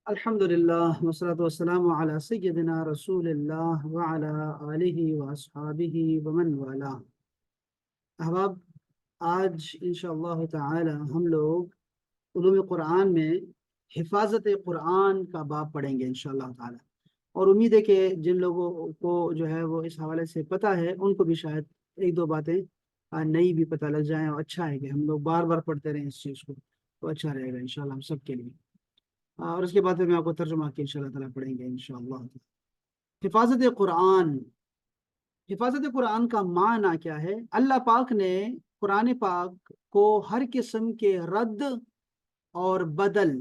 अल्हम्दुलिल्लाह वस्सलातु वस्सलामु अला सय्यिदिना रसूलिल्लाह व अला आलिहि व अस्हाबिहि व मन वाला। अहबाब, आज इंशाअल्लाह ताला हम लोग उलूम कुरान में हिफाजत कुरान का बाब पढ़ेंगे इंशाअल्लाह ताला। और उम्मीद है कि जिन लोगों को जो है वो इस हवाले से पता है उनको भी शायद एक दो बातें नई भी पता लग जाएं, और अच्छा है कि हम लोग बार बार पढ़ते रहें इस चीज़ को, तो अच्छा रहेगा इंशाअल्लाह हम सब के लिए। और उसके बाद फिर मैं आपको तर्जुमा के इंशाअल्लाह ताला पढ़ेंगे इंशाअल्लाह। हिफाजत कुरान। हिफाजत कुरान का माना क्या है? अल्लाह पाक ने कुरान पाक को हर किस्म के रद्द और बदल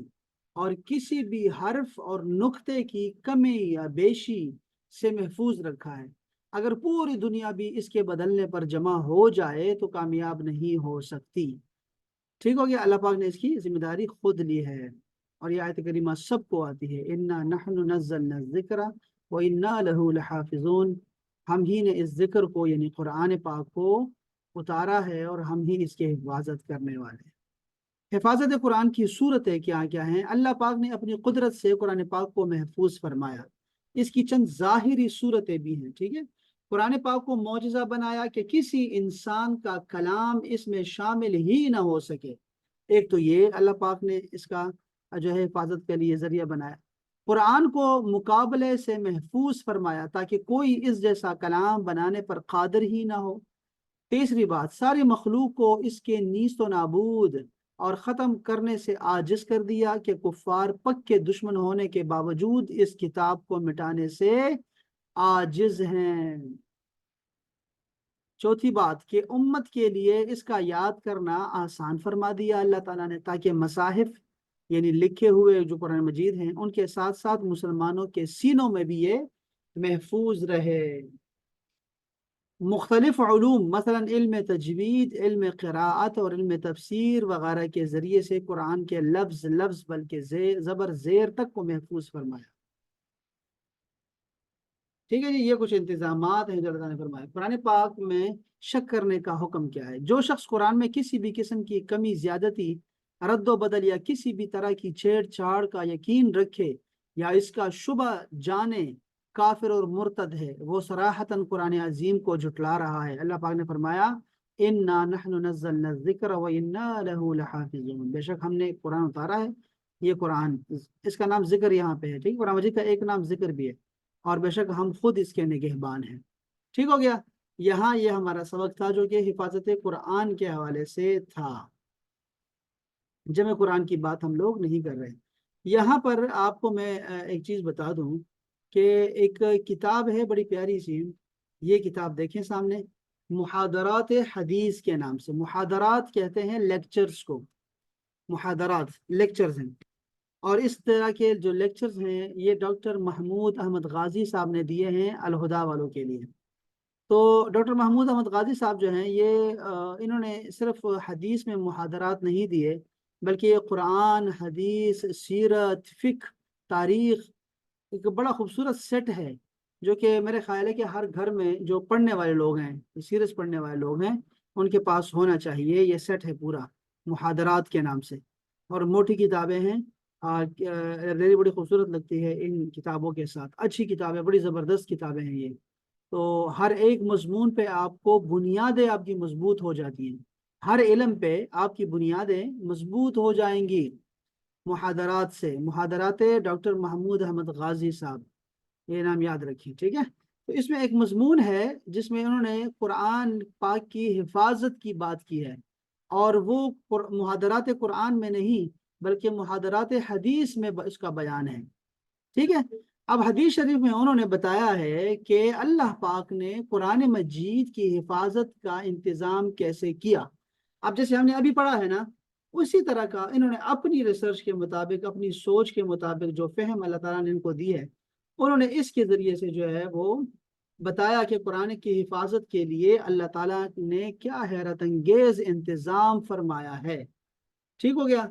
और किसी भी हर्फ और नुक्ते की कमी या बेशी से महफूज रखा है। अगर पूरी दुनिया भी इसके बदलने पर जमा हो जाए तो कामयाब नहीं हो सकती। ठीक हो गया, अल्लाह पाक ने इसकी जिम्मेदारी खुद ली है। और ये आयत करीमा सबको आती है, इन्ना नहनु नज़्ज़लना ज़िक्रा व इन्ना लहू लहाफ़िज़ून। हम ही ने इस जिक्र को यानी कुरान पाक को उतारा है और हम ही इसकी हिफाजत करने वाले हैं। हिफाजत कुरान की सूरतें क्या क्या हैं? अल्लाह पाक ने अपनी कुदरत से कुरान पाक को महफूज फरमाया। इसकी चंद ज़ाहिरी सूरतें भी हैं। ठीक है, कुरान पाक को मौजज़ा बनाया कि किसी इंसान का कलाम इसमें शामिल ही ना हो सके। एक तो ये अल्लाह पाक ने इसका जो है हिफाजत के लिए जरिया बनाया। कुरान को मुकाबले से महफूज फरमाया ताकि कोई इस जैसा कलाम बनाने पर कादिर ही ना हो। तीसरी बात, सारी मखलूक को इसके नीस्तो नाबूद और ख़त्म करने से आजिज कर दिया कि कुफ़ार पक्के दुश्मन होने के बावजूद इस किताब को मिटाने से आजिज हैं। चौथी बात कि उम्मत के लिए इसका याद करना आसान फरमा दिया अल्लाह ताला ने, ताकि मसाहिफ यानी लिखे हुए जो कुरान मजीद हैं उनके साथ साथ मुसलमानों के सीनों में भी ये महफूज रहे। मुख्तलिफ उलूम मसलन इल्म तजवीद, इल्म क़िराअत और इल्म तफसीर वगैरह के ज़रिए से कुरान के लफ्ज़ लफ्ज़ बल्कि ज़बर ज़ेर तक को महफूज फरमाया। ठीक है जी, ये कुछ इंतजामात हैं जो अल्लाह ने फरमाया। कुरान पाक में शक करने का हुक्म क्या है? जो शख्स कुरान में किसी भी किस्म की कमी, ज्यादती, रद्द बदल या किसी भी तरह की छेड़छाड़ का यकीन रखे या इसका शुबा जाने, काफिर और मुर्तद है। वो सराहतन कुरान अजीम को झुटला रहा है। अल्लाह पाक ने फरमाया, इन्ना नहनु नज़्ज़लना ज़िक्र व इन्ना लहू लहाफ़िज़ून। बेशक हमने कुरान उतारा है। ये कुरान, इसका नाम जिक्र यहाँ पे है। ठीक, कुरान मजीद का एक नाम जिक्र भी है, और बेशक हम खुद इसके निगहबान हैं। ठीक हो गया, यहाँ ये हमारा सबक था जो कि हिफाजत कुरान के हवाले से था। जमे कुरान की बात हम लोग नहीं कर रहे। यहाँ पर आपको मैं एक चीज़ बता दूं कि एक किताब है बड़ी प्यारी सी। ये किताब देखें सामने, मुहादरात हदीस के नाम से। मुहादरात कहते हैं लेक्चर्स को, मुहादरात लेक्चर्स हैं। और इस तरह के जो लेक्चर्स हैं ये डॉक्टर महमूद अहमद गाजी साहब ने दिए हैं अलहुदा वालों के लिए। तो डॉक्टर महमूद अहमद गाजी साहब जो हैं ये इन्होंने सिर्फ हदीस में मुहादरात नहीं दिए, बल्कि ये कुरान, हदीस, सीरत, फ़िक़्ह, तारीख़, एक बड़ा खूबसूरत सेट है जो कि मेरे ख्याल है कि हर घर में जो पढ़ने वाले लोग हैं, सीरत पढ़ने वाले लोग हैं, उनके पास होना चाहिए। ये सेट है पूरा मुहादरात के नाम से, और मोटी किताबें हैं। लाइब्रेरी बड़ी खूबसूरत लगती है इन किताबों के साथ। अच्छी किताबें, बड़ी ज़बरदस्त किताबें हैं ये। तो हर एक मजमून पे आपको बुनियादें आपकी मजबूत हो जाती हैं। हर इल्म पे आपकी बुनियादें मजबूत हो जाएंगी मुहादरात से। मुहादरात डॉक्टर महमूद अहमद गाजी साहब, ये नाम याद रखिए। ठीक है, तो इसमें एक मजमून है जिसमें उन्होंने कुरान पाक की हिफाजत की बात की है, और वो मुहादरात कुरान में नहीं बल्कि मुहादरात हदीस में इसका बयान है। ठीक है, अब हदीस शरीफ में उन्होंने बताया है कि अल्लाह पाक ने कुरान मजीद की हिफाजत का इंतज़ाम कैसे किया। अब जैसे हमने अभी पढ़ा है ना, उसी तरह का इन्होंने अपनी रिसर्च के मुताबिक, अपनी सोच के मुताबिक जो फहम अल्लाह ताला ने इनको दी है, उन्होंने इसके ज़रिए से जो है वो बताया कि कुरान की हिफाजत के लिए अल्लाह ताला ने क्या हैरत अंगेज इंतज़ाम फरमाया है। ठीक हो गया,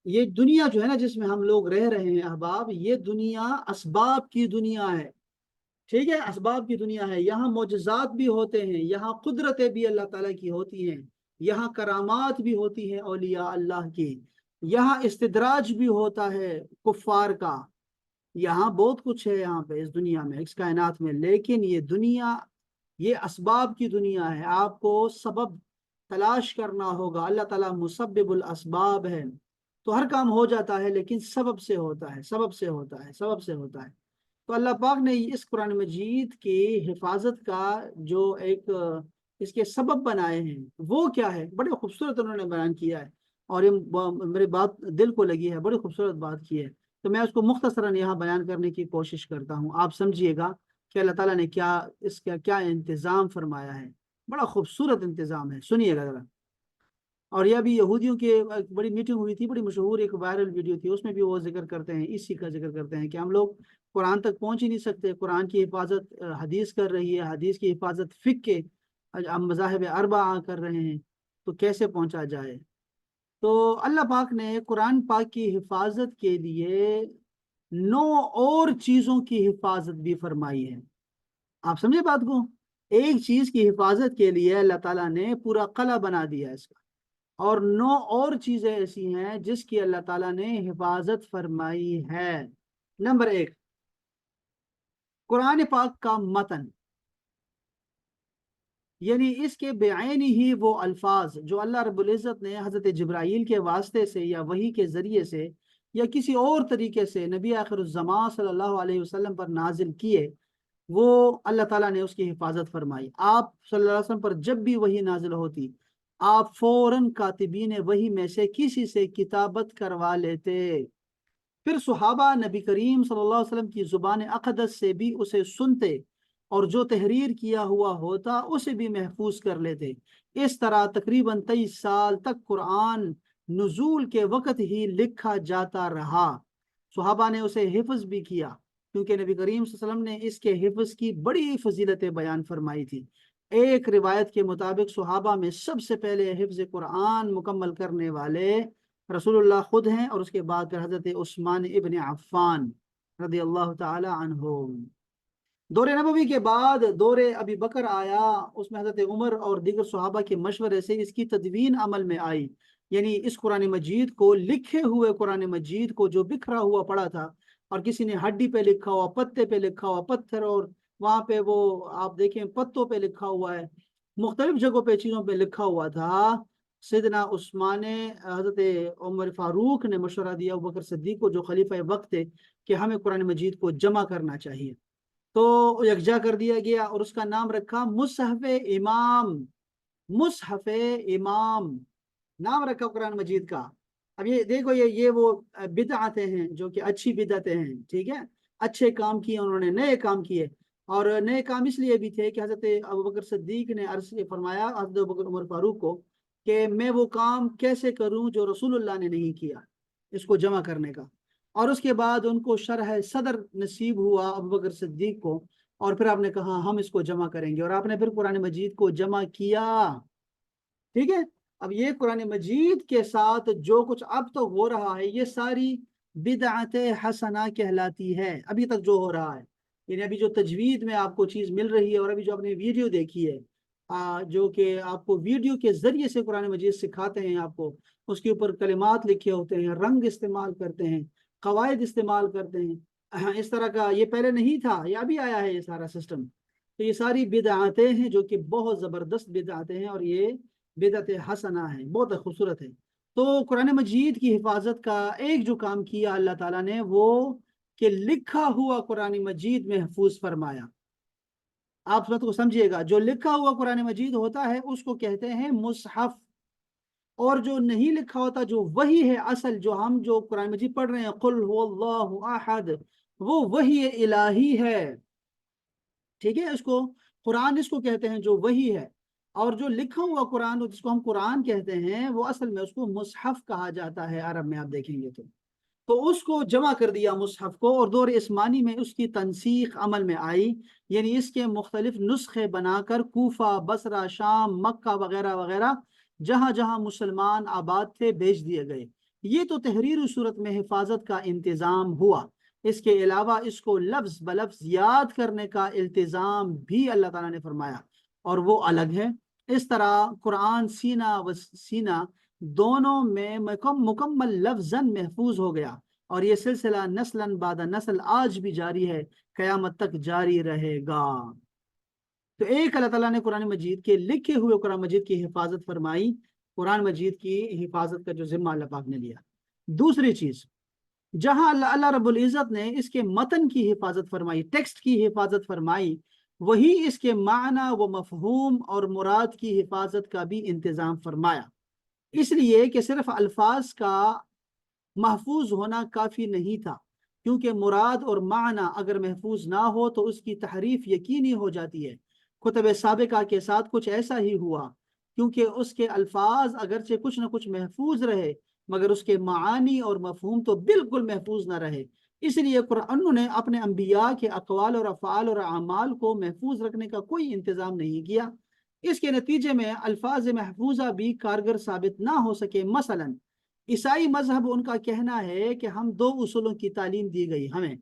ये दुनिया जो है ना जिसमें हम लोग रह रहे हैं अहबाब, ये दुनिया असबाब की दुनिया है। ठीक है, असबाब की दुनिया है। यहाँ मोजज़ात भी होते हैं, यहाँ कुदरतें भी अल्लाह ताला की होती हैं, यहाँ करामात भी होती हैं औलिया अल्लाह की, यहाँ इस्तिदराज भी होता है कुफ़ार का। यहाँ बहुत कुछ है यहाँ पे इस दुनिया में, इस कायनात में, लेकिन ये दुनिया ये असबाब की दुनिया है। आपको सबब तलाश करना होगा। अल्लाह ताला मुसब्बिबुल असबाब है। तो हर काम हो जाता है लेकिन सबब से होता है, सबब से होता है, सबब से होता है। तो अल्लाह पाक ने इस कुरान मजीद की हिफाजत का जो एक इसके सबब बनाए हैं वो क्या है, बड़े खूबसूरत उन्होंने बयान किया है। और ये मेरी बात दिल को लगी है, बड़ी खूबसूरत बात की है। तो मैं उसको मुख्तसरन यहाँ बयान करने की कोशिश करता हूँ, आप समझिएगा कि अल्लाह ताला ने क्या इसका क्या इंतज़ाम फरमाया है। बड़ा खूबसूरत इंतज़ाम है, सुनिएगा ज़रा। और यह भी यहूदियों की एक बड़ी मीटिंग हुई थी, बड़ी मशहूर एक वायरल वीडियो थी, उसमें भी वो जिक्र करते हैं, इसी का जिक्र करते हैं कि हम लोग कुरान तक पहुंच ही नहीं सकते। कुरान की हिफाजत हदीस कर रही है, हदीस की हिफाजत फिक के हम मज़ाहिब अरबा कर रहे हैं, तो कैसे पहुंचा जाए। तो अल्लाह पाक ने कुरान पाक की हिफाजत के लिए 9 और चीज़ों की हिफाजत भी फरमाई है। आप समझे बात को। एक चीज़ की हिफाजत के लिए अल्लाह ताला ने पूरा कला बना दिया इसका, और 9 और चीजें ऐसी हैं जिसकी अल्लाह ताला ने हिफाजत फरमाई है। नंबर 1, कुरान पाक का मतन, यानी इसके बेआईन ही वो अल्फाज जो अल्लाह रब्बुल इज़्ज़त ने हज़रत जिब्राईल के वास्ते से या वही के ज़रिए से या किसी और तरीके से नबी आखिरुज़्ज़मान सल्लल्लाहु अलैहि वसल्लम पर नाजिल किए, वो अल्लाह ताला ने उसकी हिफाजत फरमाई। आप सल्लल्लाहु अलैहि वसल्लम पर जब भी वही नाजिल होती, आप फौरन कातिबीन वही में से किसी से किताबत करवा लेते। फिर सुहाबा नबी करीम सल्लल्लाहु अलैहि वसल्लम की जुबान अक़दस से भी उसे सुनते, और जो तहरीर किया हुआ होता उसे भी महफूज कर लेते। इस तरह तकरीबन 23 साल तक कुरान नुज़ूल के वक़्त ही लिखा जाता रहा। सुहाबा ने उसे हिफ्ज़ भी किया, क्योंकि नबी करीम सल्लल्लाहु अलैहि वसल्लम ने इसके हिफ्ज़ की बड़ी फजीलतें बयान फरमाई थी। एक रिवायत के मुताबिक सुहाबा में सबसे पहले हिफ्ज़ कुरान मुकम्मल करने वाले रसूलुल्लाह खुद हैं, और उसके बाद फिर हजरत उस्मान इब्न अफ़्फ़ान रदी अल्लाह ताला अन्हु। दौरे नबवी के बाद दौरे अभी बकर आया, उसमें हजरत उमर और दीगर सहाबा के मशवरे से इसकी तदवीन अमल में आई। यानी इस कुरान मजीद को, लिखे हुए कुरान मजीद को जो बिखरा हुआ पड़ा था, और किसी ने हड्डी पे लिखा हुआ, पत्ते पे लिखा हुआ, पत्थर, और वहां पे वो आप देखें पत्तों पे लिखा हुआ है, मुख्तलिफ जगहों पे चीजों पे लिखा हुआ था। सैयदना उस्मान हजरत उमर फारूक ने मशवरा दिया अबू बकर सिद्दीक को, जो खलीफा वक्त थे, कि हमें कुरान मजीद को जमा करना चाहिए। तो यकजा कर दिया गया और उसका नाम रखा मुसहफ इमाम। मुसहफ इमाम नाम रखा कुरान मजीद का। अब ये देखो, ये वो बिदअतें हैं जो कि अच्छी बिदअतें हैं, ठीक है। अच्छे काम किए उन्होंने, नए काम किए। और नए काम इसलिए भी थे कि हजरत अबू बकर सिद्दीक ने अर्ज फरमाया हजरत अबू बकर उमर फारूक को कि मैं वो काम कैसे करूं जो रसूलुल्लाह ने नहीं किया, इसको जमा करने का। और उसके बाद उनको शरह सदर नसीब हुआ अबू बकर सिद्दीक को, और फिर आपने कहा हम इसको जमा करेंगे, और आपने फिर कुरान मजीद को जमा किया, ठीक है। अब ये कुरान मजीद के साथ जो कुछ अब तक हो रहा है, ये सारी बिदअत हसना कहलाती है, अभी तक जो हो रहा है। यानी अभी जो तजवीद में आपको चीज मिल रही है, और अभी जो आपने वीडियो देखी है, जो कि आपको वीडियो के जरिए से कुरान मजीद सिखाते हैं आपको, उसके ऊपर कलिमात लिखे होते हैं, रंग इस्तेमाल करते हैं, कवायद इस्तेमाल करते हैं। इस तरह का ये पहले नहीं था, ये अभी आया है ये सारा सिस्टम। तो ये सारी बिदअतें हैं जो कि बहुत जबरदस्त बिदअतें हैं, और ये बिदअत हसना है, बहुत खूबसूरत है। तो कुरान मजीद की हिफाजत का एक जो काम किया अल्लाह ताला ने, वो कि लिखा हुआ कुरान मजीद महफूज फरमाया। आप बात को समझिएगा, जो लिखा हुआ कुरान मजीद होता है उसको कहते हैं मुसहफ। और जो नहीं लिखा होता, जो वही है असल, जो हम जो कुरान मजीद पढ़ रहे हैं, कुल हुवल्लाहु अहद, वो वही इलाही है, ठीक है। इसको कुरान इसको कहते हैं जो वही है। और जो लिखा हुआ कुरान जिसको हम कुरान कहते हैं, वो असल में उसको मुसहफ कहा जाता है अरब में, आप देखेंगे तो उसको जमा कर दिया मुसहफ को, और दौर इस्मानी में उसकी तनसीख अमल में आई। यानी इसके मुख्तलिफ नुस्खे बनाकर कूफा, बसरा, शाम, मक्का वगैरह वगैरह जहां जहां मुसलमान आबाद थे भेज दिए गए। ये तो तहरीरी सूरत में हिफाजत का इंतज़ाम हुआ। इसके अलावा इसको लफ्ज ब लफ्ज याद करने का इल्तिज़ाम भी अल्लाह ताला ने फरमाया, और वो अलग है। इस तरह कुरान सीना व सीना दोनों में मुकम्मल लफ्जन महफूज हो गया, اور یہ سلسلہ نسلاً بعد نسل آج بھی جاری ہے، قیامت تک جاری رہے گا۔ تو ایک اللہ تعالیٰ نے قرآن مجید کے لکھے ہوئے قرآن مجید کی حفاظت فرمائی، قرآن مجید کی حفاظت کا جو ذمہ اللہ پاک نے لیا۔ دوسری چیز، جہاں اللہ رب العزت نے اس کے متن کی حفاظت فرمائی، ٹیکسٹ کی حفاظت فرمائی، وہی اس کے معنی و مفہوم اور مراد کی حفاظت کا بھی انتظام فرمایا۔ اس لیے کہ صرف الفاظ کا محفوظ ہونا کافی نہیں تھا، کیونکہ مراد اور معنی اگر محفوظ نہ ہو تو اس کی تحریف یقینی ہو جاتی ہے۔ کتب سابقہ کے ساتھ کچھ ایسا ہی ہوا، کیونکہ اس کے الفاظ اگرچہ کچھ نہ کچھ محفوظ رہے مگر اس کے معانی اور مفہوم تو بالکل محفوظ نہ رہے۔ اس لیے قرآن نے اپنے انبیاء کے اقوال اور افعال اور اعمال کو محفوظ رکھنے کا کوئی انتظام نہیں کیا۔ اس کے نتیجے میں الفاظ محفوظہ بھی کارگر ثابت نہ ہو سکے۔ مثلا عیسائی مذہب، ان کا کہنا ہے کہ ہم دو اصولوں کی تعلیم دی گئی ہمیں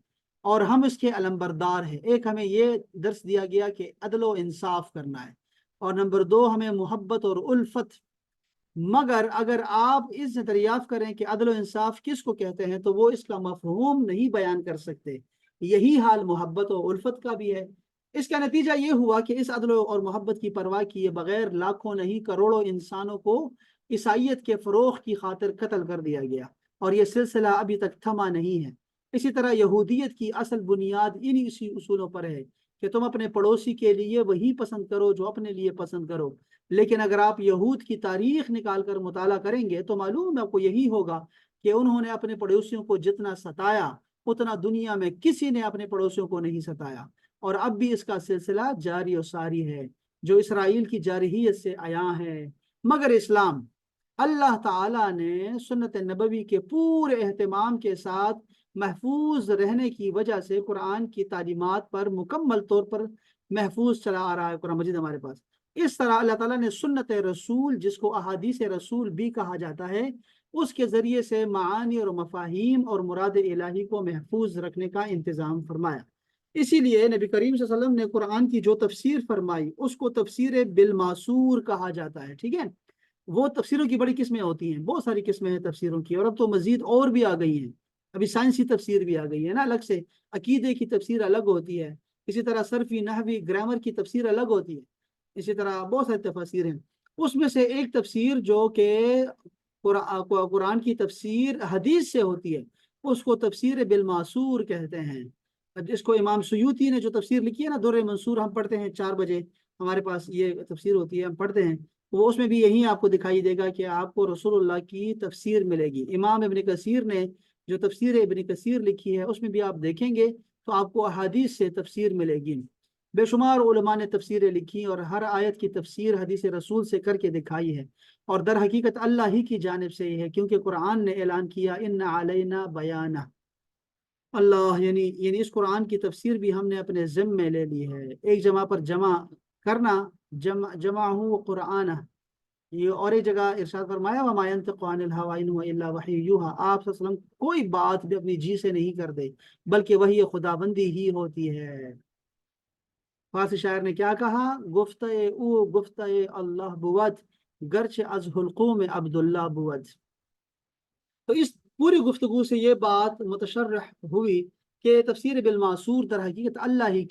اور ہم اس کے علمبردار ہیں۔ ایک، ہمیں یہ درس دیا گیا کہ عدل و انصاف کرنا ہے، اور نمبر دو، ہمیں محبت اور الفت۔ مگر اگر آپ اس سے دریافت کریں کہ عدل و انصاف کس کو کہتے ہیں تو وہ اس کا مفہوم نہیں بیان کر سکتے۔ یہی حال محبت و الفت کا بھی ہے۔ اس کا نتیجہ یہ ہوا کہ اس عدل اور محبت کی پرواہ کیے بغیر لاکھوں نہیں کروڑوں انسانوں کو عیسائیت کے فروغ کی خاطر قتل کر دیا گیا، اور یہ سلسلہ ابھی تک تھما نہیں ہے۔ اسی طرح یہودیت کی اصل بنیاد انہی اسی اصولوں پر ہے کہ تم اپنے پڑوسی کے لیے وہی پسند کرو جو اپنے لیے پسند کرو۔ لیکن اگر آپ یہود کی تاریخ نکال کر مطالعہ کریں گے تو معلوم آپ کو یہی ہوگا کہ انہوں نے اپنے پڑوسیوں کو جتنا ستایا اتنا دنیا میں کسی نے اپنے پڑوسیوں کو نہیں ستایا، اور اب بھی اس کا سلسلہ جاری و ساری ہے جو اسرائیل کی جارحیت سے آیا ہے۔ مگر اسلام، اللہ تعالیٰ نے سنت نبوی کے پورے اہتمام کے ساتھ محفوظ رہنے کی وجہ سے قرآن کی تعلیمات پر مکمل طور پر محفوظ چلا آ رہا ہے۔ قرآن مجید ہمارے پاس اس طرح اللہ تعالیٰ نے سنت رسول، جس کو احادیث رسول بھی کہا جاتا ہے، اس کے ذریعے سے معانی اور مفاہیم اور مراد الہی کو محفوظ رکھنے کا انتظام فرمایا۔ اسی لیے نبی کریم صلی اللہ علیہ وسلم نے قرآن کی جو تفسیر فرمائی اس کو تفسیر بالماسور کہا جاتا ہے۔ ٹھیک ہے، وہ تفسیروں کی بڑی قسمیں ہوتی ہیں، بہت ساری قسمیں ہیں تفسیروں کی، اور اب تو مزید اور بھی آ گئی ہیں۔ ابھی سائنسی تفسیر بھی آ گئی ہے نا الگ سے، عقیدے کی تفسیر الگ ہوتی ہے، اسی طرح صرفی، نحوی، گرامر کی تفسیر الگ ہوتی ہے، اسی طرح بہت ساری تفاسیر ہیں۔ اس میں سے ایک تفسیر جو کہ قرآن کی تفسیر حدیث سے ہوتی ہے اس کو تفسیر بالماسور کہتے ہیں۔ جس کو امام سیوطی نے جو تفسیر لکھی ہے نا، در منصور، ہم پڑھتے ہیں 4 بجے، ہمارے پاس یہ تفسیر ہوتی ہے، ہم پڑھتے ہیں، وہ اس میں بھی یہی آپ کو دکھائی دے گا کہ آپ کو رسول اللہ کی تفسیر ملے گی۔ امام ابن کثیر نے جو تفسیر ابن کثیر لکھی ہے اس میں بھی آپ دیکھیں گے تو آپ کو احادیث سے تفسیر ملے گی۔ بے شمار علماء نے تفسیریں لکھی اور ہر آیت کی تفسیر حدیث رسول سے کر کے دکھائی ہے، اور در حقیقت اللہ ہی کی جانب سے ہی ہے، کیونکہ قرآن نے اعلان کیا ان علینا بیانہ۔ اللہ یعنی اس قرآن کی تفسیر بھی ہم نے اپنے ذمہ میں لے لی ہے۔ ایک جمع پر جمع کرنا، جمع ہوں قرآن، یہ اور ایک جگہ ارشاد فرمایا وما ينطق عن الهوى ان هو الا وحی یوحى، آپ صلی اللہ علیہ وسلم کوئی بات بھی اپنی جی سے نہیں کر دے بلکہ وہی خداوندی ہی ہوتی ہے۔ فارسی شاعر نے کیا کہا، گفتہ او گفتہ اللہ بود گرچہ از حلقوم عبداللہ بود۔ تو اس پوری گفتگو سے یہ بات متشرح ہوئی کہ تفسیر بالماسور در حقیقت اللہ ہی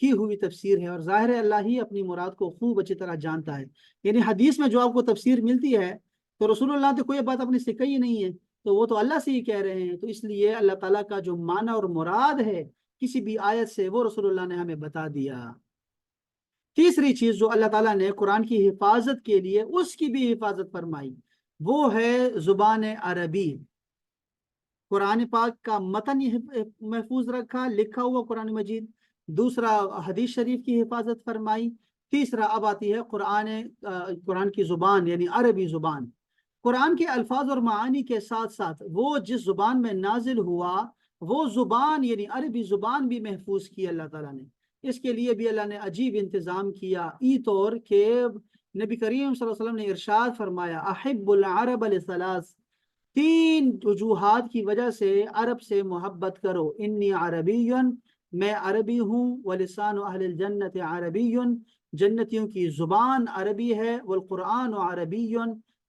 کی ہوئی تفسیر ہے، اور ظاہر ہے اللہ ہی اپنی مراد کو خوب اچھی طرح جانتا ہے۔ یعنی حدیث میں جو آپ کو تفسیر ملتی ہے تو رسول اللہ نے کوئی بات اپنی سے کہی نہیں ہے، تو وہ تو اللہ سے ہی کہہ رہے ہیں، تو اس لیے اللہ تعالیٰ کا جو معنی اور مراد ہے کسی بھی آیت سے وہ رسول اللہ نے ہمیں بتا دیا۔ تیسری چیز جو اللہ تعالیٰ نے قرآن کی حفاظت کے لیے اس کی بھی حفاظت فرمائی وہ ہے زبان عربی۔ قرآن پاک کا متن محفوظ رکھا، لکھا ہوا قرآن مجید۔ دوسرا حدیث شریف کی حفاظت فرمائی۔ تیسرا اب آتی ہے قرآن کی زبان یعنی عربی زبان۔ قرآن کے الفاظ اور معانی کے ساتھ ساتھ وہ جس زبان میں نازل ہوا وہ زبان یعنی عربی زبان بھی محفوظ کی اللہ تعالیٰ نے۔ اس کے لیے بھی اللہ نے عجیب انتظام کیا، ای طور کہ نبی کریم صلی اللہ علیہ وسلم نے ارشاد فرمایا احب العرب لثلاث، 3 وجوہات کی وجہ سے عرب سے محبت کرو، انی عربی، میں عربی ہوں، ولسان اہل الجنت عربی، جنتیوں کی زبان عربی ہے، والقرآن عربی،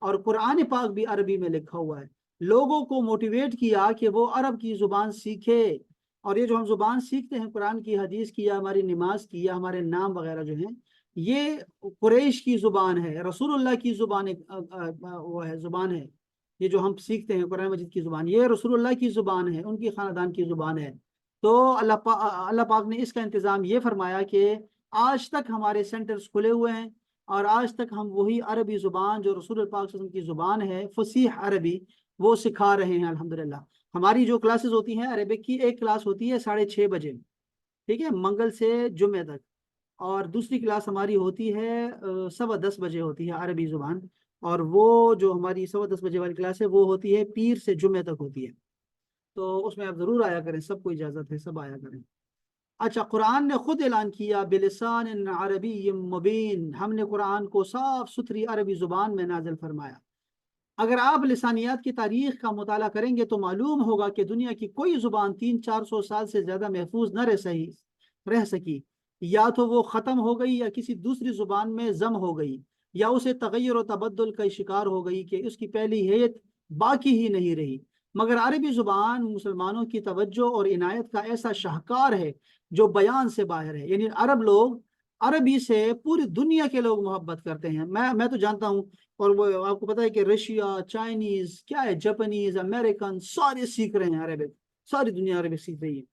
اور قرآن پاک بھی عربی میں لکھا ہوا ہے۔ لوگوں کو موٹیویٹ کیا کہ وہ عرب کی زبان سیکھے. اور یہ جو ہم زبان سیکھتے ہیں قرآن کی، حدیث کی، یا ہماری نماز کی، یا ہمارے نام وغیرہ جو ہیں، یہ قریش کی زبان ہے، رسول اللہ کی زبان وہ ہے، زبان ہے. یہ جو ہم سیکھتے ہیں قرآن مجید کی زبان، یہ رسول اللہ کی زبان ہے، ان کی خاندان کی زبان ہے. تو اللہ پاک نے اس کا انتظام یہ فرمایا کہ آج تک ہمارے سینٹرز کھلے ہوئے ہیں، اور آج تک ہم وہی عربی زبان جو رسول اللہ پاک صلی اللہ علیہ وسلم کی زبان ہے، فصیح عربی، وہ سکھا رہے ہیں الحمدللہ. ہماری جو کلاسز ہوتی ہیں عربک کی، ایک کلاس ہوتی ہے 6:30 بجے، ٹھیک ہے، منگل سے جمعہ تک. اور دوسری کلاس ہماری ہوتی ہے 10:15 بجے ہوتی ہے عربی زبان. اور وہ جو ہماری 10:15 بجے والی کلاس ہے وہ ہوتی ہے پیر سے جمعہ تک ہوتی ہے. تو اس میں آپ ضرور آیا کریں، سب کو اجازت ہے، سب آیا کریں. اچھا، قرآن نے خود اعلان کیا بلسان عربی مبین، ہم نے قرآن کو صاف ستھری عربی زبان میں نازل فرمایا. اگر آپ لسانیات کی تاریخ کا مطالعہ کریں گے تو معلوم ہوگا کہ دنیا کی کوئی زبان 300-400 سال سے زیادہ محفوظ نہ رہ سکی. یا تو وہ ختم ہو گئی، یا کسی دوسری زبان میں ضم ہو گئی، یا اسے تغیر و تبدل کا شکار ہو گئی کہ اس کی پہلی حیت باقی ہی نہیں رہی. مگر عربی زبان مسلمانوں کی توجہ اور عنایت کا ایسا شاہکار ہے جو بیان سے باہر ہے. یعنی عرب لوگ، عربی سے پوری دنیا کے لوگ محبت کرتے ہیں. میں تو جانتا ہوں، اور وہ آپ کو پتا ہے کہ رشیا، چائنیز، کیا ہے، جاپنیز، امریکن، سارے سیکھ رہے ہیں عربک، ساری دنیا عربک سیکھ رہی ہے.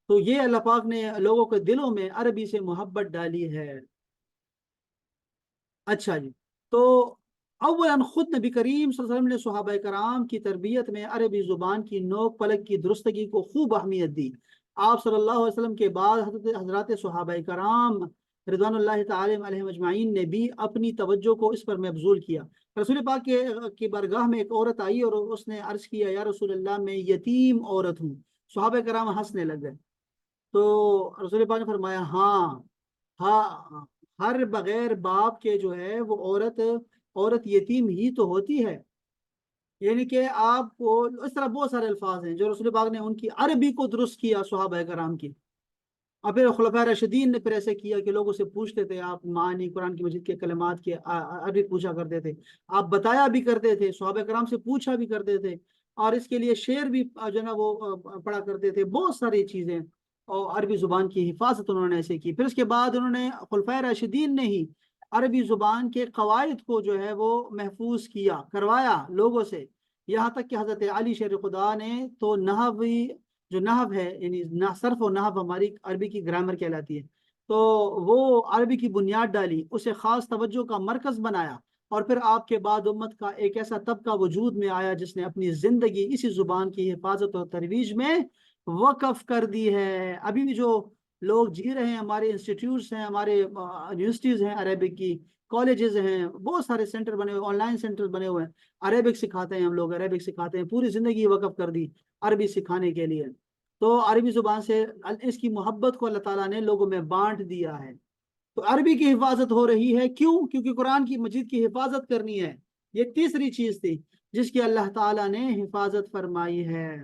تو یہ اللہ پاک نے لوگوں کے دلوں میں عربی سے محبت ڈالی ہے. اچھا جی، تو اولاً خود نبی کریم صلی اللہ علیہ وسلم نے صحابہ کرام کی تربیت میں عربی زبان کی نوک پلک کی درستگی کو خوب اہمیت دی. آپ صلی اللہ علیہ وسلم کے بعد حضرات صحابہ کرام رضوان اللہ تعالی علیہم اجمعین نے بھی اپنی توجہ کو اس پر مبذول کیا. رسول پاک کی بارگاہ میں ایک عورت آئی اور اس نے عرض کیا، یا رسول اللہ، میں یتیم عورت ہوں. صحابہ کرام ہنسنے لگ گئے. تو رسول پاک نے فرمایا، ہاں ہاں، ہر بغیر باپ کے جو ہے وہ عورت یتیم ہی تو ہوتی ہے. یعنی کہ آپ کو اس طرح بہت سارے الفاظ ہیں جو رسول پاک نے ان کی عربی کو درست کیا صحابہ کرام کی. اور پھر خلفائے راشدین نے پھر ایسے کیا کہ لوگوں سے پوچھتے تھے، آپ معنی قرآن کی مجید کے کلمات کے عربی پوچھا کرتے تھے، آپ بتایا بھی کرتے تھے، صحابہ کرام سے پوچھا بھی کرتے تھے، اور اس کے لیے شعر بھی جو نا وہ پڑھا کرتے تھے. بہت ساری چیزیں اور عربی زبان کی حفاظت انہوں نے ایسے کی. پھر اس کے بعد انہوں نے خلفائے راشدین نے ہی عربی زبان کے قواعد کو جو ہے وہ محفوظ کیا، کروایا لوگوں سے. یہاں تک کہ حضرت علی شیر خدا نے تو نحوی، جو نحو ہے، یعنی صرف و نحو ہماری عربی کی گرامر کہلاتی ہے، تو وہ عربی کی بنیاد ڈالی، اسے خاص توجہ کا مرکز بنایا. اور پھر آپ کے بعد امت کا ایک ایسا طبقہ وجود میں آیا جس نے اپنی زندگی اسی زبان کی حفاظت اور ترویج میں وقف کر دی ہے. ابھی بھی جو لوگ جی رہے ہیں، ہمارے انسٹیٹیوٹس ہیں، ہمارے یونیورسٹیز ہیں عربک کی، کالجز ہیں، بہت سارے سینٹر بنے ہوئے، آن لائن سینٹر بنے ہوئے ہیں، عربک سکھاتے ہیں. ہم لوگ عربک سکھاتے ہیں، پوری زندگی وقف کر دی عربی سکھانے کے لیے. تو عربی زبان سے اس کی محبت کو اللہ تعالیٰ نے لوگوں میں بانٹ دیا ہے. تو عربی کی حفاظت ہو رہی ہے، کیوں؟ کیونکہ قرآن کی مجید کی حفاظت کرنی ہے. یہ تیسری چیز تھی جس کی اللہ تعالیٰ نے حفاظت فرمائی ہے.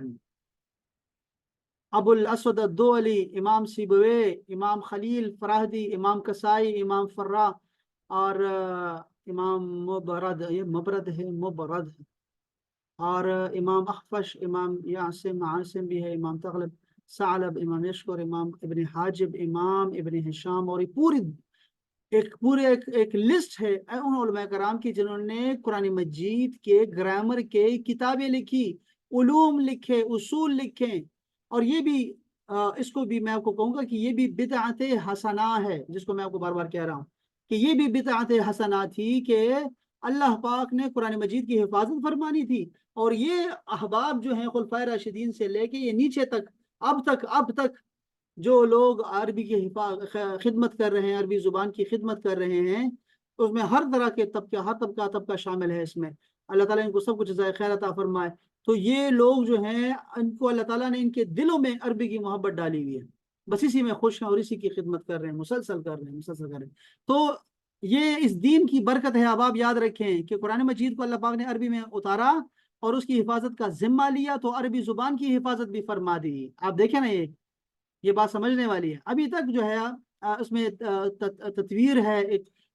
ابو الاسود الدؤلی، امام سیبوے، امام خلیل فراہدی، امام کسائی، امام فرا، اور امام مبرد، یہ مبرد ہے، مبرد، اور امام اخفش، امام عاصم بھی ہے، امام تغلب، ثعلب، امام یشکر، امام ابن حاجب، امام ابن ہشام. اور یہ پورے ایک لسٹ ہے ان علماء کرام کی جنہوں نے قرآن مجید کے گرامر کے کتابیں لکھی، علوم لکھے، اصول لکھے. اور یہ بھی اس کو بھی میں آپ کو کہوں گا کہ یہ بھی بدعت حسنہ ہے، جس کو میں آپ کو بار بار کہہ رہا ہوں کہ یہ بھی بدعت حسنہ تھی کہ اللہ پاک نے قرآن مجید کی حفاظت فرمانی تھی. اور یہ احباب جو ہیں خلفائے راشدین سے لے کے یہ نیچے تک، اب تک جو لوگ عربی کی خدمت کر رہے ہیں، عربی زبان کی خدمت کر رہے ہیں، اس میں ہر طرح کے طبقہ، ہر طبقہ شامل ہے اس میں. اللہ تعالیٰ ان کو سب کچھ جزائے خیر عطا فرمائے. تو یہ لوگ جو ہیں ان کو اللہ تعالیٰ نے ان کے دلوں میں عربی کی محبت ڈالی ہوئی ہے، بس اسی میں خوش ہیں اور اسی کی خدمت کر رہے ہیں، مسلسل کر رہے ہیں. تو یہ اس دین کی برکت ہے. اب آپ یاد رکھیں کہ قرآن مجید کو اللہ پاک نے عربی میں اتارا اور اس کی حفاظت کا ذمہ لیا، تو عربی زبان کی حفاظت بھی فرما دی. آپ دیکھیں نا، یہ بات سمجھنے والی ہے. ابھی تک جو ہے اس میں تطویر ہے،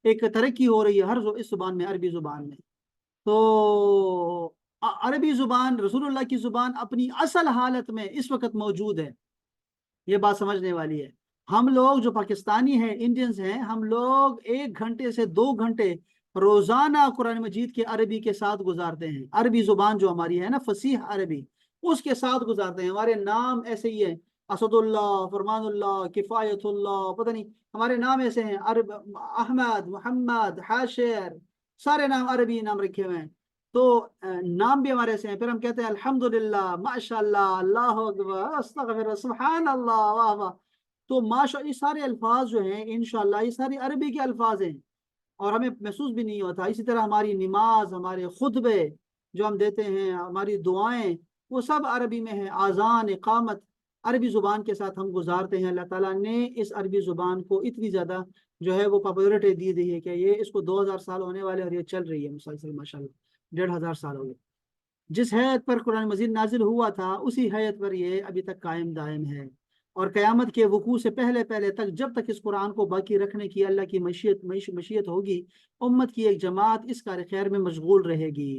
ایک ترقی ہو رہی ہے ہر اس زبان میں، عربی زبان میں. تو عربی زبان رسول کی زبان اپنی اصل حالت میں اس وقت موجود ہے، یہ بات سمجھنے والی ہے۔ ہم لوگ جو پاکستانی ہیں، انڈینز ہیں، ہم لوگ 1 گھنٹے سے 2 گھنٹے روزانہ قرآن مجید کے عربی کے ساتھ گزارتے ہیں، عربی زبان جو ہماری ہے نا، فصیح عربی، اس کے ساتھ گزارتے ہیں۔ ہمارے نام ایسے ہی ہیں، اسد اللہ، فرمان اللہ، کفایت اللہ، پتہ نہیں ہمارے نام ایسے ہیں، احمد، محمد، حاشر، سارے نام عربی نام رکھے ہوئے ہیں۔ تو نام بھی ہمارے سے ہیں، پھر ہم کہتے ہیں الحمدللہ، ماشاء اللہ، اللہ اکبر، استغفر، سبحان اللہ، واہ واہ۔ تو ماشاء، یہ سارے الفاظ جو ہیں انشاءاللہ یہ ساری عربی کے الفاظ ہیں، اور ہمیں محسوس بھی نہیں ہوتا۔ اسی طرح ہماری نماز، ہمارے خطبے جو ہم دیتے ہیں، ہماری دعائیں، وہ سب عربی میں ہیں، آذان، اقامت عربی زبان کے ساتھ ہم گزارتے ہیں۔ اللہ تعالیٰ نے اس عربی زبان کو اتنی زیادہ جو ہے وہ پاپولرٹی دی دی ہے کہ یہ اس کو 2000 سال ہونے والے، اور یہ چل رہی ہے مسلسل ماشاءاللہ، 1500 سال ہو گئے۔ جس حیت پر قرآن مجید نازل ہوا تھا اسی حیت پر یہ ابھی تک قائم دائم ہے، اور قیامت کے وقوع سے پہلے پہلے تک، جب تک اس قرآن کو باقی رکھنے کی اللہ کی مشیت ہوگی، امت کی ایک جماعت اس کار خیر میں مشغول رہے گی۔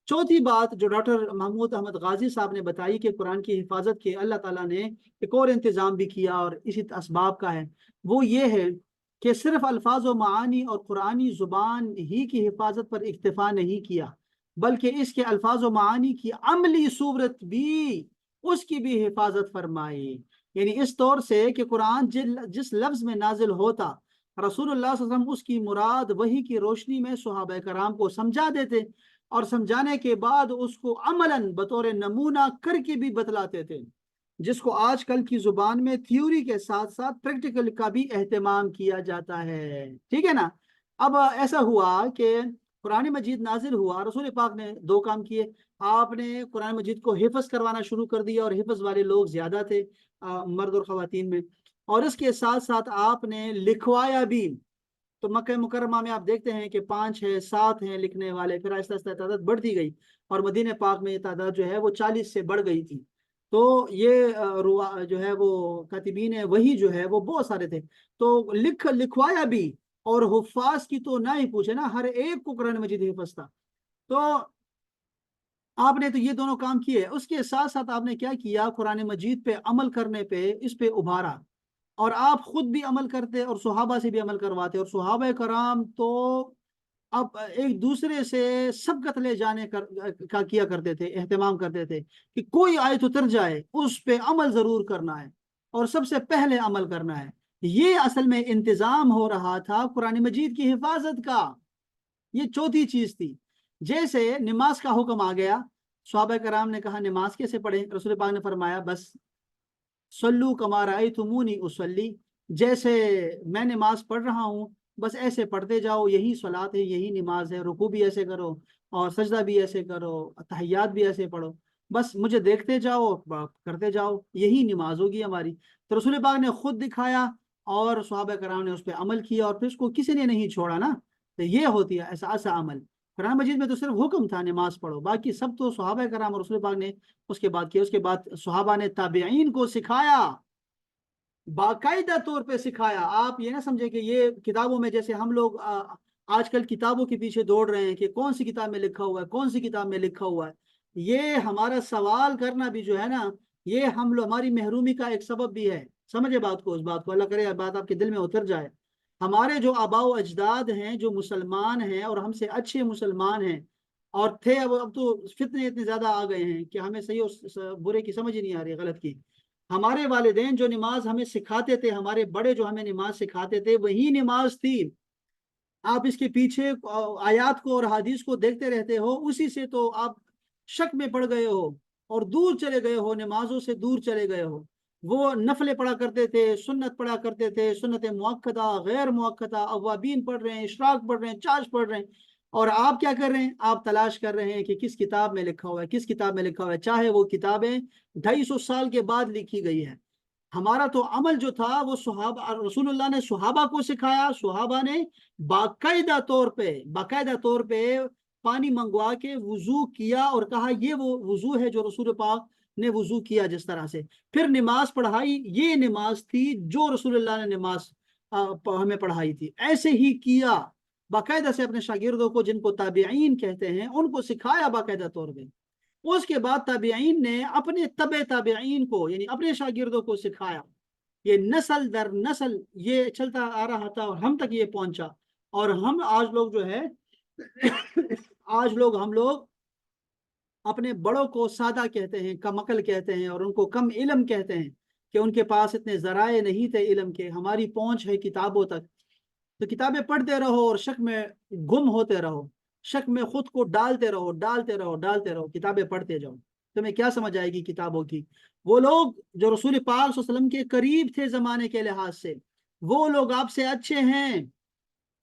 چوتھی بات جو ڈاکٹر محمود احمد غازی صاحب نے بتائی کہ قرآن کی حفاظت کے اللہ تعالیٰ نے ایک اور انتظام بھی کیا، اور اسی اسباب کا ہے، وہ یہ ہے کہ صرف الفاظ و معانی اور قرآنی زبان ہی کی حفاظت پر اکتفا نہیں کیا، بلکہ اس کے الفاظ و معانی کی عملی صورت بھی، اس کی بھی حفاظت فرمائی۔ یعنی اس طور سے کہ قرآن جس لفظ میں نازل ہوتا، رسول اللہ صلی اللہ علیہ وسلم اس کی مراد وحی کی روشنی میں صحابہ کرام کو سمجھا دیتے، اور سمجھانے کے بعد اس کو عملاً بطور نمونہ کر کے بھی بتلاتے تھے، جس کو آج کل کی زبان میں تھیوری کے ساتھ ساتھ پریکٹیکل کا بھی اہتمام کیا جاتا ہے، ٹھیک ہے نا۔ اب ایسا ہوا کہ قرآن مجید نازل ہوا، رسول پاک نے 2 کام کیے۔ آپ نے قرآن مجید کو حفظ کروانا شروع کر دیا، اور حفظ والے لوگ زیادہ تھے مرد اور خواتین میں، اور اس کے ساتھ ساتھ آپ نے لکھوایا بھی۔ تو مکہ مکرمہ میں آپ دیکھتے ہیں کہ 5 ہے، 7 ہیں لکھنے والے، پھر آہستہ آہستہ تعداد بڑھتی گئی، اور مدینہ پاک میں یہ تعداد جو ہے وہ 40 سے بڑھ گئی تھی۔ تو یہ جو ہے وہ کاتبین وہی جو ہے وہ بہت سارے تھے، تو لکھوایا بھی، اور حفاظ کی تو نہ ہی پوچھے نا، ہر ایک کو قرآن مجید حفظ تھا۔ تو آپ نے تو یہ دونوں کام کیے، اس کے ساتھ ساتھ آپ نے کیا کیا، قرآن مجید پہ عمل کرنے پہ اس پہ ابھارا، اور آپ خود بھی عمل کرتے اور صحابہ سے بھی عمل کرواتے، اور صحابہ کرام تو اب ایک دوسرے سے سبقت لے جانے کا کیا کرتے تھے، اہتمام کرتے تھے کہ کوئی آیت اتر جائے اس پہ عمل ضرور کرنا ہے، اور سب سے پہلے عمل کرنا ہے۔ یہ اصل میں انتظام ہو رہا تھا قرآن مجید کی حفاظت کا، یہ چوتھی چیز تھی۔ جیسے نماز کا حکم آ گیا، صحابہ کرام نے کہا نماز کیسے پڑھیں، رسول پاک نے فرمایا بس صلو کما رأیتمونی اصلی، جیسے میں نماز پڑھ رہا ہوں بس ایسے پڑھتے جاؤ، یہی صلاۃ ہے، یہی نماز ہے، رکوع بھی ایسے کرو، اور سجدہ بھی ایسے کرو، تحیات بھی ایسے پڑھو، بس مجھے دیکھتے جاؤ، کرتے جاؤ، یہی نماز ہوگی ہماری۔ تو رسول پاک نے خود دکھایا، اور صحابہ کرام نے اس پہ عمل کیا، اور پھر اس کو کسی نے نہیں چھوڑا نا۔ تو یہ ہوتی ہے ایسا عمل۔ قرآن مجید میں تو صرف حکم تھا نماز پڑھو، باقی سب تو صحابہ کرام اور رسول پاک نے اس کے بعد کیا۔ اس کے بعد صحابہ نے تابعین کو سکھایا، باقاعدہ طور پہ سکھایا۔ آپ یہ نہ سمجھے کہ یہ کتابوں میں، جیسے ہم لوگ آج کل کتابوں کے پیچھے دوڑ رہے ہیں کہ کون سی کتاب میں لکھا ہوا ہے، کون سی کتاب میں لکھا ہوا ہے۔ یہ ہمارا سوال کرنا بھی جو ہے نا، یہ ہماری محرومی کا ایک سبب بھی ہے۔ سمجھے بات کو، اس بات کو، اللہ کرے بات آپ کے دل میں اتر جائے۔ ہمارے جو آباء و اجداد ہیں، جو مسلمان ہیں اور ہم سے اچھے مسلمان ہیں اور تھے، اب تو فتنے اتنے زیادہ آ گئے ہیں کہ ہمیں صحیح اور برے کی سمجھ ہی نہیں آ رہی، غلط کی۔ ہمارے والدین جو نماز ہمیں سکھاتے تھے، ہمارے بڑے جو ہمیں نماز سکھاتے تھے، وہی نماز تھی۔ آپ اس کے پیچھے آیات کو اور حدیث کو دیکھتے رہتے ہو، اسی سے تو آپ شک میں پڑ گئے ہو اور دور چلے گئے ہو، نمازوں سے دور چلے گئے ہو۔ وہ نفلیں پڑھا کرتے تھے، سنت پڑھا کرتے تھے، سنت مؤکدہ، غیر مؤکدہ، اوابین پڑھ رہے ہیں، اشراق پڑھ رہے ہیں، چاش پڑھ رہے ہیں، اور آپ کیا کر رہے ہیں؟ آپ تلاش کر رہے ہیں کہ کس کتاب میں لکھا ہوا ہے، کس کتاب میں لکھا ہوا ہے، چاہے وہ کتابیں 250 سال کے بعد لکھی گئی ہے۔ ہمارا تو عمل جو تھا وہ صحابہ، رسول اللہ نے صحابہ کو سکھایا، صحابہ نے باقاعدہ طور پہ پانی منگوا کے وضو کیا، اور کہا یہ وہ وضو ہے جو رسول پاک نے وضو کیا جس طرح سے، پھر نماز پڑھائی۔ یہ نماز تھی جو رسول اللہ نے نماز ہمیں پڑھائی تھی، ایسے ہی کیا۔ बाकायदा से अपने शागिर्दों को, जिनको ताबीईन कहते हैं, उनको सिखाया बाकायदा तौर पे। उसके बाद ताबीईन ने अपने तबे ताबीईन को, यानी अपने शागिर्दों को सिखाया। ये नस्ल दर नस्ल ये चलता आ रहा था और हम तक ये पहुंचा। और हम आज लोग जो है हम लोग अपने बड़ों को सादा कहते हैं, कम अकल कहते हैं, और उनको कम इल्म कहते हैं कि उनके पास इतने जराए नहीं थे इल्म के। हमारी पहुंच है किताबों तक, तो किताबें पढ़ते रहो और शक में गुम होते रहो, शक में खुद को डालते रहो, डालते रहो, डालते रहो, किताबें पढ़ते जाओ। तुम्हें क्या समझ आएगी किताबों की? वो लोग जो रसूल पाक सल्लल्लाहु अलैहि वसल्लम के करीब थे जमाने के लिहाज से, वो लोग आपसे अच्छे हैं।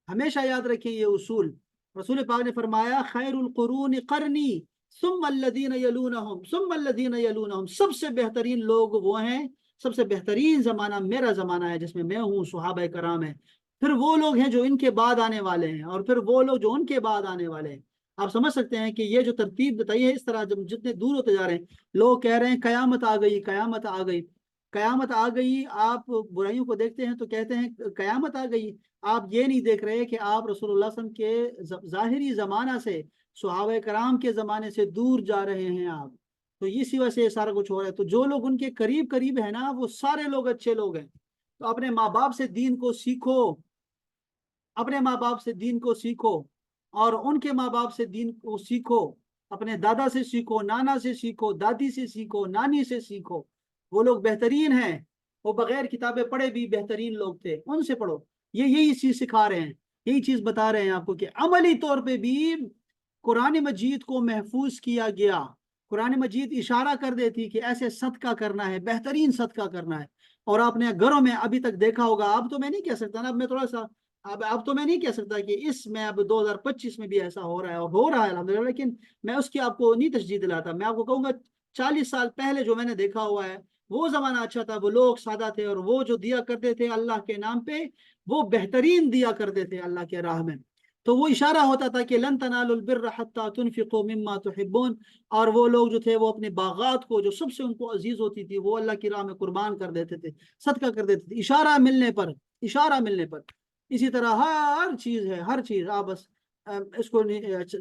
हमेशा याद रखिए ये उसूल। रसूल पाक ने फरमाया, खैरुल कुरून करनी सुम्मल्लज़ीना यलूनहुम सुम्मल्लज़ीना यलूनहुम, सबसे बेहतरीन लोग वो हैं, सबसे बेहतरीन जमाना मेरा जमाना है जिसमें मैं हूँ, सहाबा कराम है। फिर वो लोग हैं जो इनके बाद आने वाले हैं, और फिर वो लोग जो उनके बाद आने वाले हैं। आप समझ सकते हैं कि ये जो तरतीब बताई है, इस तरह जब जितने दूर होते जा रहे हैं, लोग कह रहे हैं कयामत आ गई, कयामत आ गई, कयामत आ गई। आप बुराइयों को देखते हैं तो कहते हैं कयामत आ गई। आप ये नहीं देख रहे कि आप रसूलुल्लाह सल्लल्लाहु अलैहि वसल्लम के ज़ाहिरी ज़माना से, सहाबा कराम के ज़माने से दूर जा रहे हैं आप। तो इसी वजह से ये सारा कुछ हो रहा है। तो जो लोग उनके करीब करीब है ना, वो सारे लोग अच्छे लोग हैं। तो अपने माँ बाप से दीन को सीखो, अपने माँ बाप से दीन को सीखो, और उनके माँ बाप से दीन को सीखो। अपने दादा से सीखो, नाना से सीखो, दादी से सीखो, नानी से सीखो। वो लोग बेहतरीन हैं, वो बगैर किताबें पढ़े भी बेहतरीन लोग थे, उनसे पढ़ो। ये यही चीज सिखा रहे हैं, यही चीज बता रहे हैं आपको कि अमली तौर पे भी कुरान मजीद को महफूज किया गया। कुरान मजीद इशारा कर देती कि ऐसे सदका करना है, बेहतरीन सदका करना है। और आपने घरों में अभी तक देखा होगा, अब तो मैं नहीं कह सकता ना, अब मैं थोड़ा सा, अब तो मैं नहीं कह सकता कि इसमें अब 2025 में भी ऐसा हो रहा है, और हो रहा है अल्हम्दुलिल्लाह, लेकिन मैं उसकी आपको नहीं तशदीद दिलाता। मैं आपको कहूंगा 40 साल पहले जो मैंने देखा हुआ है, वो जमाना अच्छा था, वो लोग सादा थे, और वो जो दिया करते थे अल्लाह के नाम पे, वो बेहतरीन दिया करते थे अल्लाह के राह में। तो वो इशारा होता था कि लन तनालुल बिर्र हत्ता तुनफिकू मिम्मा तुहिब्बून। और वो लोग जो थे वो अपने बागात को, जो सबसे उनको अजीज होती थी, वो अल्लाह की राह में कुर्बान कर देते थे, सदका कर देते थे, इशारा मिलने पर, इशारा मिलने पर। इसी तरह हर चीज है, हर चीज आप बस इसको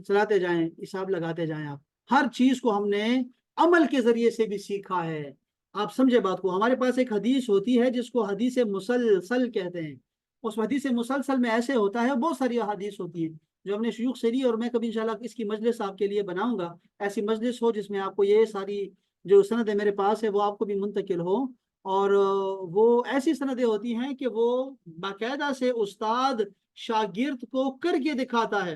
चलाते जाएं, हिसाब लगाते जाएं आप। हर चीज को हमने अमल के जरिए से भी सीखा है। आप समझे बात को? हमारे पास एक हदीस होती है जिसको हदीस मुसलसल कहते हैं। उस हदीस मुसलसल में ऐसे होता है, बहुत सारी हदीस होती है जो हमने शयूख से ली, और मैं कभी इंशाल्लाह इसकी मजलिस आपके लिए बनाऊंगा। ऐसी मजलिस हो जिसमें आपको ये सारी जो सनद है मेरे पास है वो आपको भी मुंतकिल हो। और वो ऐसी सनदें होती हैं कि वो बाकायदा से उस्ताद शागिर्द को करके दिखाता है।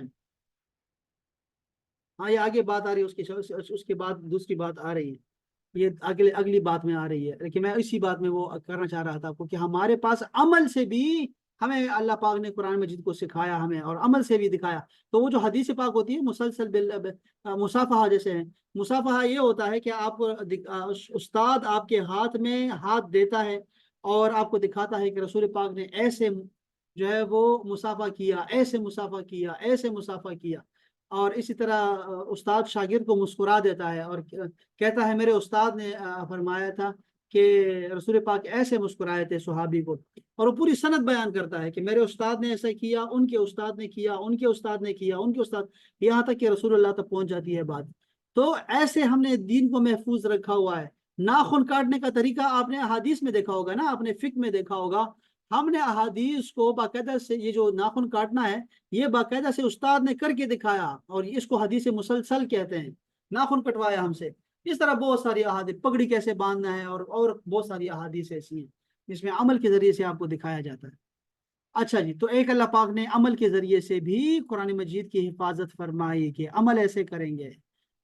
हाँ, ये आगे बात आ रही है, उसके बाद दूसरी बात आ रही है, ये अगले अगली बात में आ रही है। लेकिन मैं इसी बात में वो करना चाह रहा था आपको कि हमारे पास अमल से भी, हमें अल्लाह पाक ने कुरान मजीद को सिखाया हमें, और अमल से भी दिखाया। तो वो जो हदीस पाक होती है मुसलसल मुसाफहा जैसे है। मुसाफहा ये होता है कि आप उस्ताद आपके हाथ में हाथ देता है, और आपको दिखाता है कि रसूल पाक ने ऐसे जो है वो मुसाफा किया, ऐसे मुसाफा किया, ऐसे मुसाफा किया। और इसी तरह उस्ताद शागिर्द को मुस्कुरा देता है और कहता है मेरे उस्ताद ने फरमाया था कि रसूल पाक ऐसे मुस्कुराए थे सुहाबी को। और वो पूरी सनद बयान करता है कि मेरे उस्ताद ने ऐसा किया, उनके उस्ताद ने किया, उनके उस्ताद ने किया, उनके उस्ताद, यहाँ तक कि रसूलुल्लाह तक पहुंच जाती है बात। तो ऐसे हमने दीन को महफूज रखा हुआ है। नाखून काटने का तरीका आपने अहादीस में देखा होगा ना, आपने फिक में देखा होगा। हमने अहादीस को बाकायदा से, ये जो नाखून काटना है, ये बाकायदा से उस्ताद ने करके दिखाया, और इसको हदीस मुसलसल कहते हैं। नाखून कटवाया हमसे। इस तरह बहुत सारी अहादीस, पगड़ी कैसे बांधना है, और बहुत सारी अहादीस ऐसी हैं जिसमें अमल के जरिए से आपको दिखाया जाता है। अच्छा जी, तो एक अल्लाह पाक ने अमल के जरिए से भी कुरान मजीद की हिफाजत फरमाई कि अमल ऐसे करेंगे।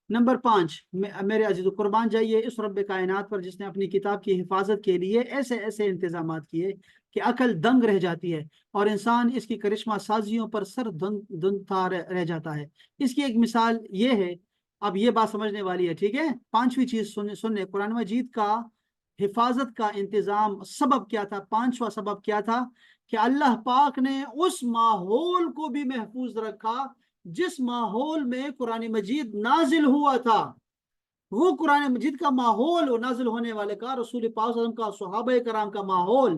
नंबर 5, मेरे अजीज कुर्बान जाइए इस रब कायनात पर जिसने अपनी किताब की हिफाजत के लिए ऐसे ऐसे इंतजाम किए कि अकल दंग रह जाती है, और इंसान इसकी करिश्मा साजियों पर सर धुंधता रह जाता है। इसकी एक मिसाल ये है, अब ये बात समझने वाली है, ठीक है? पांचवी चीज सुनने सुनने कुरान मजीद का हिफाजत का इंतजाम सबब क्या था? पांचवा सबब क्या था? कि अल्लाह पाक ने उस माहौल को भी महफूज रखा जिस माहौल में कुरान मजीद नाजिल हुआ था। वो कुरान मजीद का माहौल, वो नाजिल होने वाले का, रसूल पाक सल्लल्लाहु अलैहि वसल्लम का, सहाबा कराम का माहौल,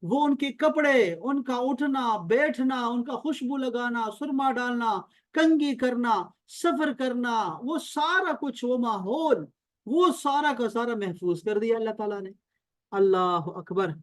वो उनके कपड़े, उनका उठना बैठना, उनका खुशबू लगाना, सुरमा डालना, कंघी करना, सफर करना, वो सारा कुछ, वो माहौल, वो सारा का सारा महफूज कर दिया अल्लाह ताला ने। अल्लाह अकबर।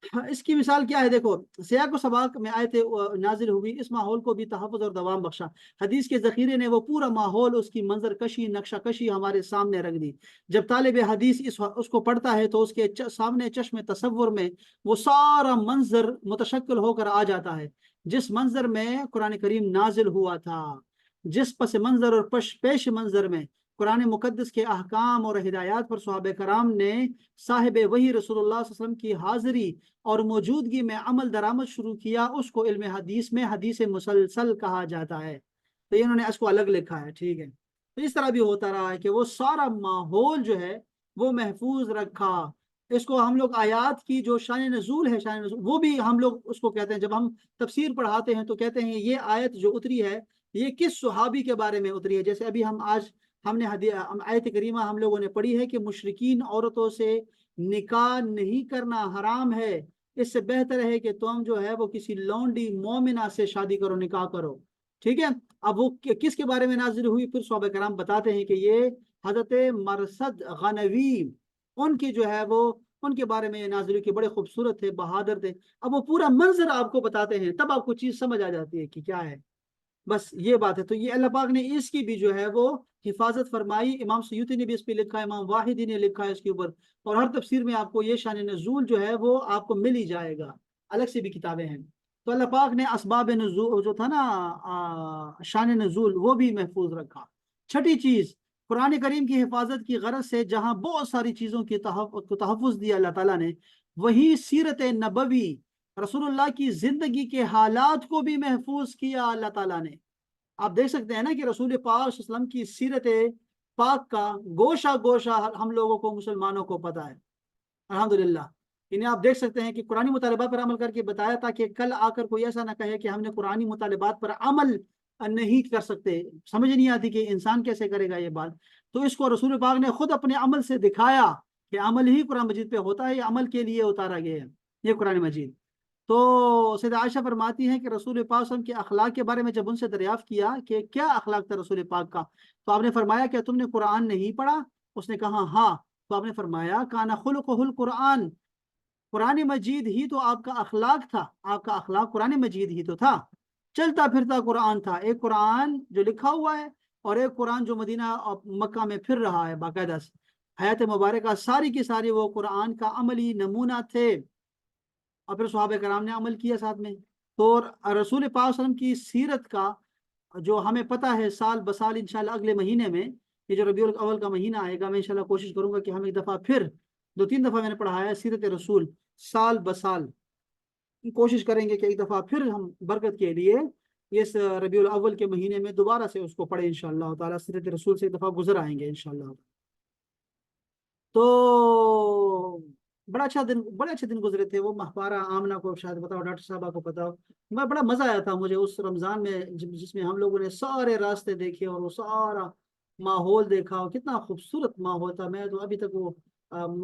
हाँ, इसकी मिसाल क्या है देखो, सियाक व सबाक में आयत नाजिल हुई, इस माहौल को भी तहफ़्फ़ुज़ और दवाम बख्शा। हदीस के ज़ख़ीरे ने वो पूरा माहौल, उसकी मंजर कशी, नक्शा कशी हमारे सामने रख दी। जब तालिब हदीस उसको पढ़ता है तो उसके सामने चश्मे तसव्वुर में वो सारा मंजर मुतशक्किल होकर आ जाता है, जिस मंजर में कुरान करीम नाजिल हुआ था, जिस पस मंजर और पेश मंजर में कुरान मुकद्दस के अहकाम और हिदायत पर सहाबे कराम ने साहिब वही रसूलुल्लाह सल्लल्लाहु अलैहि वसल्लम की हाजिरी और मौजूदगी में अमल दरामद शुरू किया, उसको इल्म हदीस में हदीस मुसलसल कहा जाता है। तो इन्होंने इसको अलग लिखा है, ठीक है। तो इस तरह भी होता रहा है कि वो सारा माहौल जो है वो महफूज रखा। इसको हम लोग आयात की जो शान नजूल है, शान नजूल वो भी हम लोग उसको कहते हैं, जब हम तफसीर पढ़ाते हैं तो कहते हैं ये आयत जो उतरी है ये किस सुहाबी के बारे में उतरी है। जैसे अभी हम आज हमने आयत करीमा हम लोगों ने पढ़ी है कि मुशरिकीन औरतों से निकाह नहीं करना हराम है, इससे बेहतर है कि तुम जो है वो किसी लौंडी मोमिना से शादी करो, निकाह करो, ठीक है। अब वो किसके बारे में नाजिल हुई, फिर सहाबा कराम बताते हैं कि ये हजरत मरसद गनवी, उनकी जो है वो उनके बारे में ये नाजिल हुई कि बड़े खूबसूरत थे, बहादुर थे। अब वो पूरा मंजर आपको बताते हैं, तब आपको चीज समझ आ जाती है कि क्या है। बस ये बात है। तो ये अल्लाह पाक ने इसकी भी जो है वो हिफाजत फरमाई। इमाम सयूती ने भी इस पे लिखा है, इमाम वाहिदी ने लिखा है इसके ऊपर, और हर तफसीर में आपको ये शान नजूल जो है वो आपको मिल ही जाएगा, अलग से भी किताबें हैं। तो अल्लाह पाक ने असबाब नजूल जो था ना, शान नजूल, वो भी महफूज रखा। छठी चीज, कुरान करीम की हिफाजत की गरज से जहां बहुत सारी चीजों की तहफ़्फ़ुज़ दिया अल्लाह ताला ने, वही सीरत नबवी, रसूलुल्लाह की जिंदगी के हालात को भी महफूज किया अल्लाह ताला ने। आप देख सकते हैं ना कि रसूल पाक सल्लल्लाहु अलैहि वसल्लम की सीरत पाक का गोशा गोशा हम लोगों को, मुसलमानों को पता है, अल्हम्दुलिल्लाह। इन्हें आप देख सकते हैं कि कुरानी मुतालिबात पर अमल करके बताया था कि कल आकर कोई ऐसा ना कहे कि हमने कुरानी मुतालिबात पर अमल नहीं कर सकते, समझ नहीं आती कि इंसान कैसे करेगा ये बात। तो इसको रसूल पाक ने खुद अपने अमल से दिखाया कि अमल ही कुरान मजीद पे होता है, ये अमल के लिए उतारा गया है ये कुरान मजीद। तो सैयदा आयशा फरमाती हैं कि रसूल पाक सल्लल्लाहु अलैहि वसल्लम के अखलाक के बारे में जब उनसे दरियाफ्त किया कि क्या अखलाक था रसूल पाक का, तो आपने फरमाया कि तुमने कुरान नहीं पढ़ा। उसने कहा हाँ। तो आपने फरमाया काना खुलुकुहुल कुरान, कुरान मजीद ही तो आपका अखलाक था, आपका अखलाक कुरान मजीद ही तो था, चलता फिरता कुरान था। एक कुरान जो लिखा हुआ है और एक कुरान जो मदीना और मक्का में फिर रहा है बाकायदा से। हयात मुबारक सारी की सारी वो कुरान का अमली नमूना थे, और फिर सहाबा कराम ने अमल किया साथ में। तो रसूल पाक सल्लल्लाहु अलैहि वसल्लम की सीरत का जो हमें पता है, साल बसाल इंशाल्लाह अगले महीने में, ये जो रबीउल अव्वल का महीना आएगा, मैं इंशाल्लाह कोशिश करूंगा कि हम एक दफ़ा फिर, दो तीन दफ़ा मैंने पढ़ाया है सीरत रसूल, साल बसाल कोशिश करेंगे कि एक दफ़ा फिर हम बरकत के लिए इस रबीउल अव्वल के महीने में दोबारा से उसको पढ़े इंशाल्लाह ताला, सीरत रसूल से एक दफ़ा गुजर आएंगे इंशाल्लाह। तो बड़ा अच्छा दिन, बड़े अच्छे दिन गुजरे थे वो। महपारा आमना को शायद बताओ, डॉक्टर साहबा को बताओ, मैं बड़ा मजा आया था मुझे उस रमजान में जिसमें हम लोगों ने सारे रास्ते देखे और वो सारा माहौल देखा, और कितना खूबसूरत माहौल था। मैं तो अभी तक वो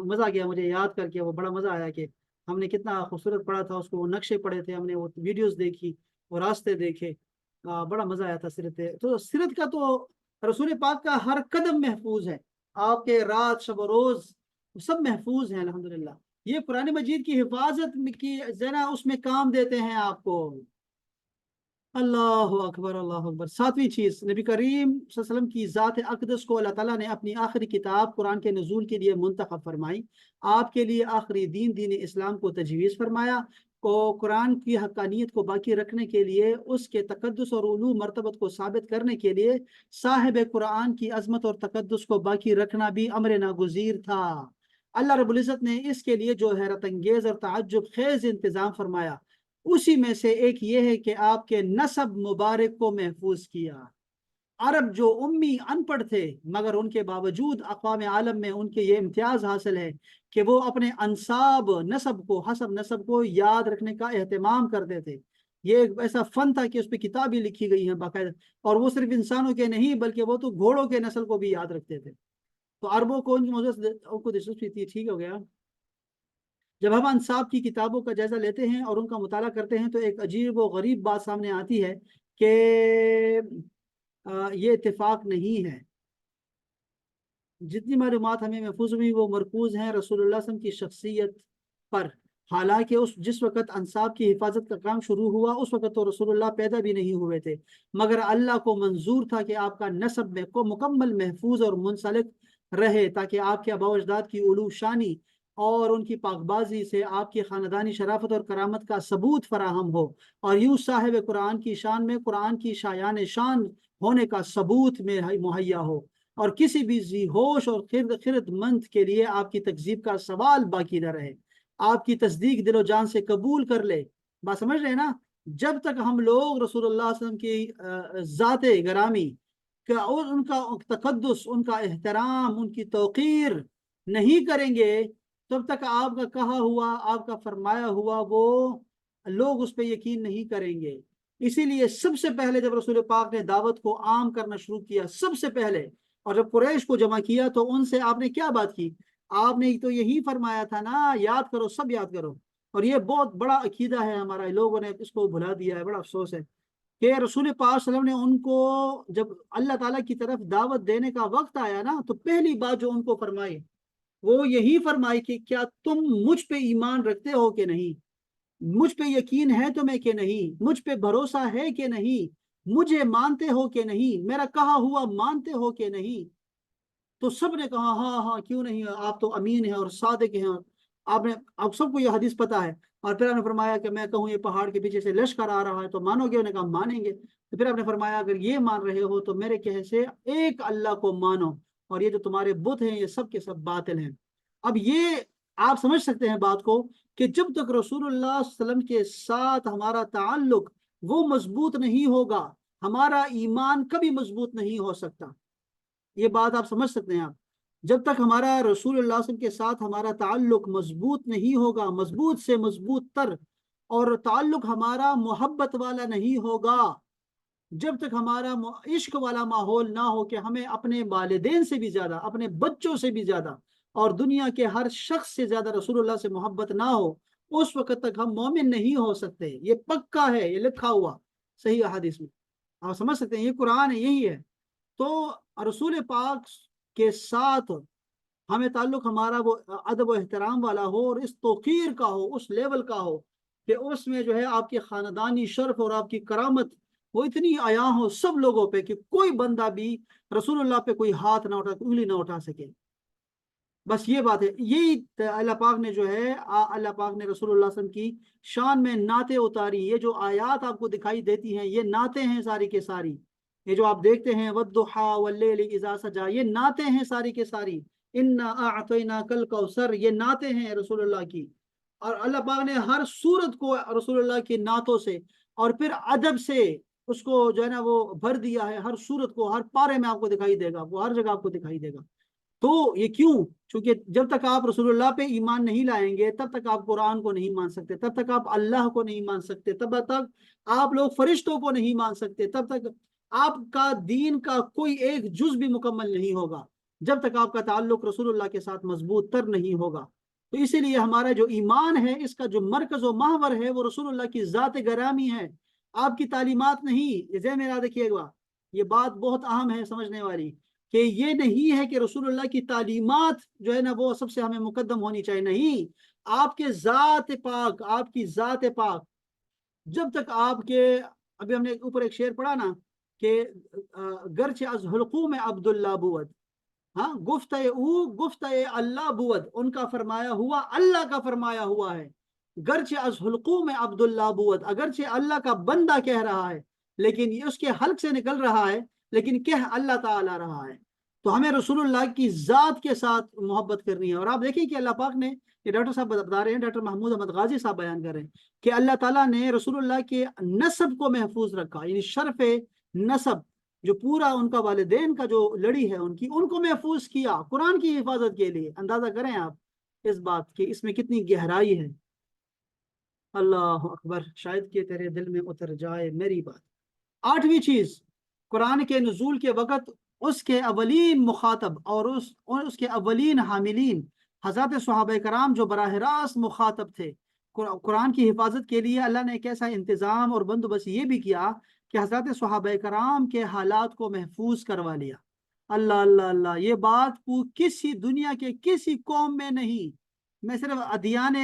मजा आ गया मुझे याद करके, वो बड़ा मजा आया कि हमने कितना खूबसूरत पढ़ा था उसको, वो नक्शे पढ़े थे हमने, वो वीडियोस देखी, वो रास्ते देखे। बड़ा मजा आया था सीरत। तो सीरत का तो रसूल पाक का हर कदम महफूज है, आपके रात शब रोज सब महफूज हैं अल्हम्दुलिल्लाह। ये कुरान मजीद की हिफाजत की जरा उसमें काम देते हैं आपको। अल्लाह अकबर, अल्लाह अकबर। सातवीं चीज, नबी करीम सल्लल्लाहु अलैहि वसल्लम की ज़ात अक़दस को अल्लाह ताला ने अपनी आखिरी किताब कुरान के नज़ूल के लिए मुंतखब फरमाई, आपके लिए आखिरी दीन दीन इस्लाम को तजवीज़ फरमाया, को कुरान की हक्कानियत को बाकी रखने के लिए, उसके तकद्दुस और उलू मरतबत को साबित करने के लिए साहिब कुरान की अजमत और तकद्दुस को बाकी रखना भी अमर नागुज़ीर था। अल्लाह रब्बुल इज़्ज़त ने इसके लिए जो हैरत अंगेज और ताज्जुब खेज इंतजाम फरमाया, उसी में से एक ये है कि आपके नसब मुबारक को महफूज किया। अरब जो उम्मी अनपढ़ थे, मगर उनके बावजूद अक़वाम आलम में उनके ये इम्तियाज हासिल है कि वो अपने अंसाब नसब को, हसब नसब को याद रखने का एहतमाम करते थे। ये एक ऐसा फन था कि उस पर किताबें लिखी गई हैं बाकायदा, और वो सिर्फ इंसानों के नहीं बल्कि वो तो घोड़ों के नस्ल को भी याद रखते थे। तो अरबों को उनको दिलचस्पी थी, ठीक हो गया। جب ہم انصاف کی کتابوں کا جائزہ لیتے ہیں اور ان کا مطالعہ کرتے ہیں تو ایک عجیب و غریب بات سامنے آتی ہے کہ یہ اتفاق نہیں ہے. جتنی معلومات ہمیں محفوظ ہوئی وہ مرکوز ہیں رسول اللہ صلی اللہ علیہ وسلم کی شخصیت پر. حالانکہ جس وقت انصاب کی حفاظت کا کام شروع ہوا اس وقت تو رسول اللہ پیدا بھی نہیں ہوئے تھے، مگر اللہ کو منظور تھا کہ آپ کا نسب میں کو مکمل محفوظ اور منسلک رہے تاکہ آپ کے آباء و اجداد کی علو شانی اور ان کی پاکبازی سے آپ کی خاندانی شرافت اور کرامت کا ثبوت فراہم ہو، اور یوں صاحب قرآن کی شان میں قرآن کی شایان شان ہونے کا ثبوت میں مہیا ہو، اور کسی بھی ذی ہوش اور خرد مند کے لیے آپ کی تکذیب کا سوال باقی نہ رہے، آپ کی تصدیق دل و جان سے قبول کر لے. بات سمجھ رہے ہیں نا؟ جب تک ہم لوگ رسول اللہ صلی اللہ علیہ وسلم کی ذات گرامی کا اور ان کا تقدس، ان کا احترام، ان کی توقیر نہیں کریں گے تب تک آپ کا کہا ہوا، آپ کا فرمایا ہوا وہ لوگ اس پہ یقین نہیں کریں گے. اسی لیے سب سے پہلے جب رسول پاک نے دعوت کو عام کرنا شروع کیا، سب سے پہلے، اور جب قریش کو جمع کیا تو ان سے آپ نے کیا بات کی؟ آپ نے تو یہی فرمایا تھا نا، یاد کرو، سب یاد کرو. اور یہ بہت بڑا عقیدہ ہے ہمارا، لوگوں نے اس کو بھلا دیا ہے، بڑا افسوس ہے کہ رسول پاک صلی اللہ علیہ وسلم نے ان کو جب اللہ تعالیٰ کی طرف دعوت دینے کا وقت آیا نا تو پہلی بات جو ان کو فرمائی وہ یہی فرمائی کہ کیا تم مجھ پہ ایمان رکھتے ہو کہ نہیں، مجھ پہ یقین ہے تمہیں کہ نہیں، مجھ پہ بھروسہ ہے کہ نہیں، مجھے مانتے ہو کہ نہیں، میرا کہا ہوا مانتے ہو کہ نہیں؟ تو سب نے کہا ہاں ہاں کیوں نہیں، آپ تو امین ہیں اور صادق ہیں. آپ سب کو یہ حدیث پتا ہے. اور پھر آپ نے فرمایا کہ میں کہوں یہ پہاڑ کے پیچھے سے لشکر آ رہا ہے تو مانو گے؟ انہوں نے کہا مانیں گے. تو پھر آپ نے فرمایا اگر یہ مان رہے ہو تو میرے کہے سے ایک اللہ کو مانو، اور یہ جو تمہارے بت ہیں یہ سب کے سب باطل ہیں. اب یہ آپ سمجھ سکتے ہیں بات کو کہ جب تک رسول اللہ صلی اللہ علیہ وسلم کے ساتھ ہمارا تعلق وہ مضبوط نہیں ہوگا، ہمارا ایمان کبھی مضبوط نہیں ہو سکتا. یہ بات آپ سمجھ سکتے ہیں. آپ جب تک ہمارا رسول اللہ صلی اللہ علیہ وسلم کے ساتھ ہمارا تعلق مضبوط نہیں ہوگا، مضبوط سے مضبوط تر، اور تعلق ہمارا محبت والا نہیں ہوگا، جب تک ہمارا عشق والا ماحول نہ ہو کہ ہمیں اپنے والدین سے بھی زیادہ، اپنے بچوں سے بھی زیادہ اور دنیا کے ہر شخص سے زیادہ رسول اللہ سے محبت نہ ہو، اس وقت تک ہم مومن نہیں ہو سکتے. یہ پکا ہے، یہ لکھا ہوا صحیح احادیث میں. آپ سمجھ سکتے ہیں، یہ قرآن ہے، یہی ہے. تو رسول پاک کے ساتھ ہمیں تعلق ہمارا وہ ادب و احترام والا ہو اور اس توقیر کا ہو، اس لیول کا ہو کہ اس میں جو ہے آپ کے خاندانی شرف اور آپ کی کرامت وہ اتنی عیاں ہو سب لوگوں پہ کہ کوئی بندہ بھی رسول اللہ پہ کوئی ہاتھ نہ اٹھا، انگلی نہ اٹھا سکے. بس یہ بات ہے. یہی اللہ پاک نے جو ہے اللہ پاک نے رسول اللہ صلی اللہ علیہ وسلم کی شان میں نعتیں اتاری. یہ جو آیات آپ کو دکھائی دیتی ہیں یہ نعتیں ہیں ساری کے ساری. یہ جو آپ دیکھتے ہیں وَالضُّحَىٰ وَاللَّيْلِ إِذَا سَجَىٰ، یہ نعتیں ہیں ساری کے ساری. إِنَّا أَعْطَيْنَاكَ الْكَوْثَرَ، یہ نعتیں ہیں رسول اللہ کی. اور اللہ پاک نے ہر سورت کو رسول اللہ کی نعتوں سے اور پھر ادب سے اس کو جو ہے نا وہ بھر دیا ہے. ہر سورت کو، ہر پارے میں آپ کو دکھائی دے گا، وہ ہر جگہ آپ کو دکھائی دے گا. تو یہ کیوں؟ چونکہ جب تک آپ رسول اللہ پہ ایمان نہیں لائیں گے تب تک آپ قرآن کو نہیں مان سکتے، تب تک آپ اللہ کو نہیں مان سکتے، تب تک آپ لوگ فرشتوں کو نہیں مان سکتے، تب تک آپ کا دین کا کوئی ایک جز بھی مکمل نہیں ہوگا جب تک آپ کا تعلق رسول اللہ کے ساتھ مضبوط تر نہیں ہوگا. تو اسی لیے ہمارا جو ایمان ہے اس کا جو مرکز و محور ہے وہ رسول اللہ کی ذات گرامی ہے، آپ کی تعلیمات نہیں. ذہن میں یاد رکھیے گا، یہ بات بہت اہم ہے سمجھنے والی، کہ یہ نہیں ہے کہ رسول اللہ کی تعلیمات جو ہے نا وہ سب سے ہمیں مقدم ہونی چاہیے. نہیں، آپ کے ذات پاک، آپ کی ذات پاک جب تک آپ کے، ابھی ہم نے اوپر ایک شعر پڑھا نا کہ گرچہ از حلقوم عبداللہ بود، ہاں گفتہ او گفتہ اللہ بود، ان کا فرمایا ہوا اللہ کا فرمایا ہوا ہے. گرچہ از حلقوم عبداللہ بود، اگرچہ اللہ کا بندہ کہہ رہا ہے لیکن یہ اس کے حلق سے نکل رہا ہے لیکن کہہ اللہ تعالی رہا ہے. تو ہمیں رسول اللہ کی ذات کے ساتھ محبت کرنی ہے. اور آپ دیکھیں کہ اللہ پاک نے، یہ ڈاکٹر صاحب بتا رہے ہیں، ڈاکٹر محمود احمد غازی صاحب بیان کر رہے ہیں کہ اللہ تعالیٰ نے رسول اللہ کے نسب کو محفوظ رکھا، یعنی شرف نسب جو پورا ان کا والدین کا جو لڑی ہے ان کو محفوظ کیا قرآن کی حفاظت کے لیے. اندازہ کریں آپ اس بات کی، اس میں کتنی گہرائی ہے. اللہ اکبر، شاید کہ تیرے دل میں اتر جائے میری بات. 8ویں چیز، قرآن کے نزول کے وقت اس کے اولین مخاطب اور اس کے اولین حاملین हज़रत सहाबा कराम जो बराह रास्त मुखातब थे कुरान की हिफाजत के लिए, अल्लाह ने एक ऐसा इंतज़ाम और बंदोबस्त ये भी किया कि हज़रत सहाबा कराम के हालात को महफूज करवा लिया। अल्लाह अल्लाह अल्लाह, ये बात किसी दुनिया के किसी कौम में नहीं। मैं सिर्फ अदियान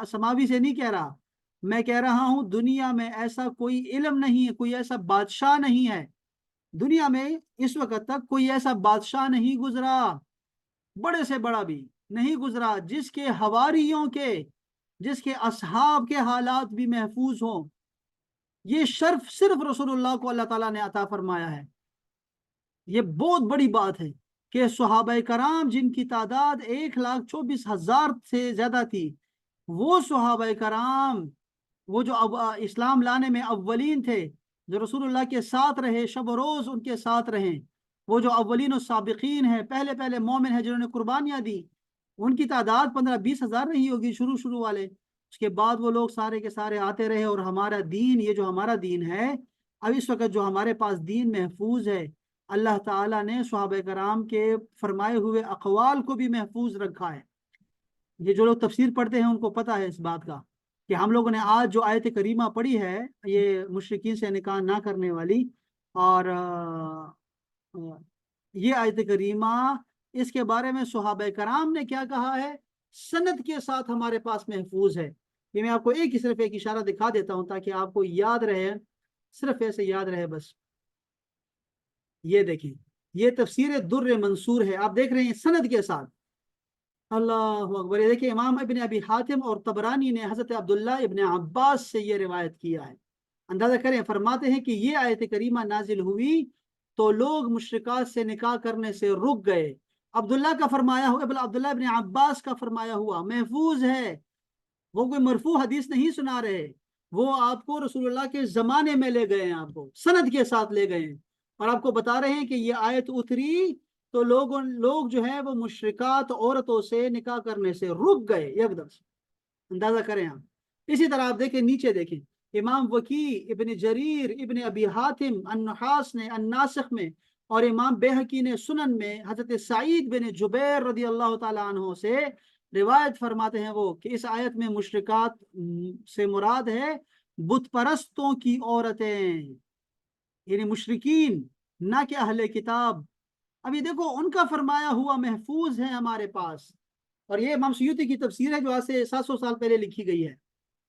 समावी से नहीं कह रहा, मैं कह रहा हूँ दुनिया में ऐसा कोई इल्म नहीं है, कोई ऐसा बादशाह नहीं है दुनिया में इस वक्त तक, कोई ऐसा बादशाह नहीं गुजरा, बड़े से बड़ा भी नहीं गुजरा, जिसके हवारियों के, जिसके असहाब के हालात भी महफूज हों। ये शर्फ सिर्फ रसूलुल्लाह को अल्लाह ताला ने अता फरमाया है। ये बहुत बड़ी बात है कि सहाबा कराम जिनकी तादाद 1,24,000 से ज्यादा थी, वो सहाबा कराम, वो जो अब इस्लाम लाने में अव्वलीन थे, जो रसूलुल्लाह के साथ रहे, शब रोज उनके साथ रहे, वो जो अव्वलीन और साबिकीन है, पहले पहले मोमिन है जिन्होंने कुर्बानियां दी, उनकी तादाद 15-20 हज़ार रही होगी शुरू शुरू वाले। उसके बाद वो लोग सारे के सारे आते रहे, और हमारा दीन, ये जो हमारा दीन है अब इस वक्त जो हमारे पास दीन महफूज है, अल्लाह ताला ने सहाबा कराम के फरमाए हुए अक़वाल को भी महफूज रखा है। ये जो लोग तफसीर पढ़ते हैं उनको पता है इस बात का कि हम लोगों ने आज जो आयत करीमा पढ़ी है, ये मुशरिकीन से निकाह ना करने वाली, और ये आयत करीमा, इसके बारे में सहाबा कराम ने क्या कहा है, सनद के साथ हमारे पास महफूज है। ये मैं आपको सिर्फ एक इशारा दिखा देता हूँ ताकि आपको याद रहे, सिर्फ ऐसे याद रहे बस। ये देखिए, ये तफसीर दुर्र मंसूर है, आप देख रहे हैं सनद के साथ। अल्लाह अकबर। ये देखिए, इमाम इब्न अबी हातिम और तबरानी ने हजरत अब्दुल्ला इब्न अब्बास से ये रिवायत किया है। अंदाजा करें, फरमाते हैं कि ये आयत करीमा नाजिल हुई तो लोग मुशरिकात से निकाह करने से रुक गए। अब्दुल्ला का फरमाया हुआ, अब्दुल्ला इब्न अब्बास का फरमाया हुआ महफूज है, वो कोई मरफू हदीस नहीं सुना रहे, वो आपको रसूलुल्लाह के जमाने में ले गए हैं, आपको सनद के साथ ले गए हैं, और आपको बता रहे हैं कि ये आयत उतरी तो लोग जो है वो मुशरिकात औरतों से निकाह करने से रुक गए एकदम से। अंदाजा करें आप। इसी तरह आप देखें, नीचे देखें, इमाम वकी, इब्न जरीर, इब्न अबी हातिम अन्नुहास ने अन्नासिख में, और इमाम बेहकी ने सुनन में हजरत सईद बिन जुबैर रदी अल्लाह ताला अन्हो से रिवायत फरमाते हैं वो कि इस आयत में मुशरिकात से मुराद है बुत परस्तों की औरतें, यानी मुशरिकीन, ना कि अहले किताब। अब ये देखो, उनका फरमाया हुआ महफूज है हमारे पास, और ये इमाम सयूती की तफसीर है जो आज से 700 साल पहले लिखी गई है।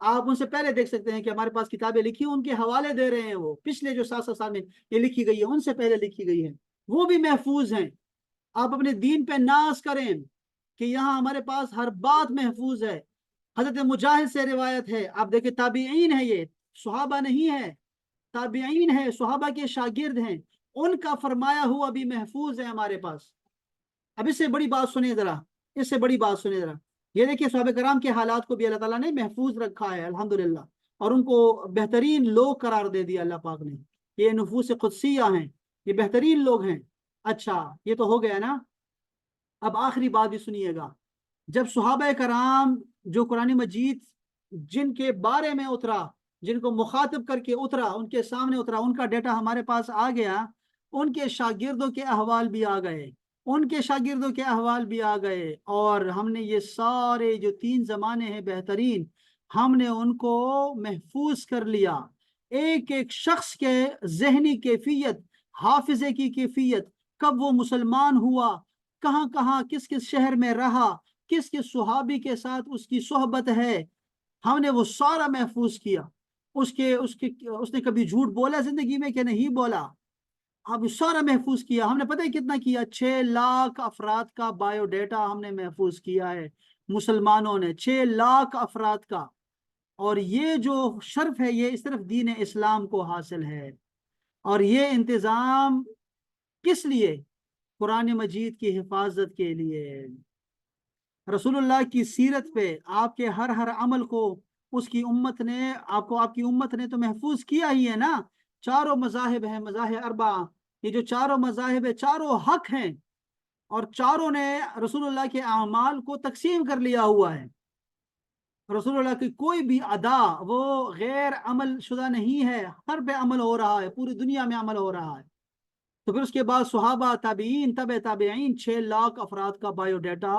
आप उनसे पहले देख सकते हैं कि हमारे पास किताबें लिखी, उनके हवाले दे रहे हैं, वो पिछले जो 700 साल में ये लिखी गई है उनसे पहले लिखी गई है, वो भी महफूज हैं। आप अपने दीन पे नाज करें कि यहाँ हमारे पास हर बात महफूज है। हजरत मुजाहिद से रिवायत है, आप देखें ताबीईन है, ये सुहाबा नहीं है, ताबीईन है, सुहाबा के शागिर्द हैं, उनका फरमाया हुआ भी महफूज है हमारे पास। अब इससे बड़ी बात सुनिए जरा, इससे बड़ी बात सुनिए जरा। ये देखिए, सहाबा कराम के हालात को भी अल्लाह ताला ने महफूज रखा है अल्हम्दुलिल्लाह, और उनको बेहतरीन लोग करार दे दिया अल्लाह पाक ने। ये नफूस कुदसिया हैं, ये बेहतरीन लोग हैं। अच्छा, ये तो हो गया ना। अब आखिरी बात भी सुनिएगा। जब सहाबा कराम जो कुरान मजीद जिनके बारे में उतरा, जिनको मुखातिब करके उतरा, उनके सामने उतरा, उनका डेटा हमारे पास आ गया, उनके शागिर्दों के अहवाल भी आ गए, उनके शागिर्दों के अहवाल भी आ गए, और हमने ये सारे जो 3 जमाने हैं बेहतरीन, हमने उनको महफूज कर लिया। एक एक शख्स के जहनी कैफियत, हाफिजे की कैफियत, कब वो मुसलमान हुआ, कहाँ कहाँ किस किस शहर में रहा, किस किस सुहाबी के साथ उसकी सोहबत है, हमने वो सारा महफूज किया। उसके उसके उसने कभी झूठ बोला जिंदगी में कि नहीं बोला, अब सारा महफूज किया हमने। पता है कितना किया? 6 लाख अफराद का बायोडेटा हमने महफूज किया है, मुसलमानों ने 6 लाख अफराद का। और ये जो शर्फ है ये सिर्फ दीन इस्लाम को हासिल है, और ये इंतजाम किस लिए? कुरान मजीद की हिफाजत के लिए। रसूलुल्लाह की सीरत पे आपके हर हर अमल को उसकी उम्मत ने, आपको आपकी उम्मत ने तो महफूज किया ही है ना। चारों मजाहिब हैं, मजाहिब अरबा, ये जो चारों मजाहिब है, चारों हक हैं, और चारों ने रसूलुल्लाह के अमाल को तकसीम कर लिया हुआ है। रसूलुल्लाह की कोई भी अदा वो गैर अमल शुदा नहीं है, हर पे अमल हो रहा है, पूरी दुनिया में अमल हो रहा है। تو پھر اس کے بعد صحابہ، تابعین، تبع تابعین، 6 لاکھ افراد کا بایو ڈیٹا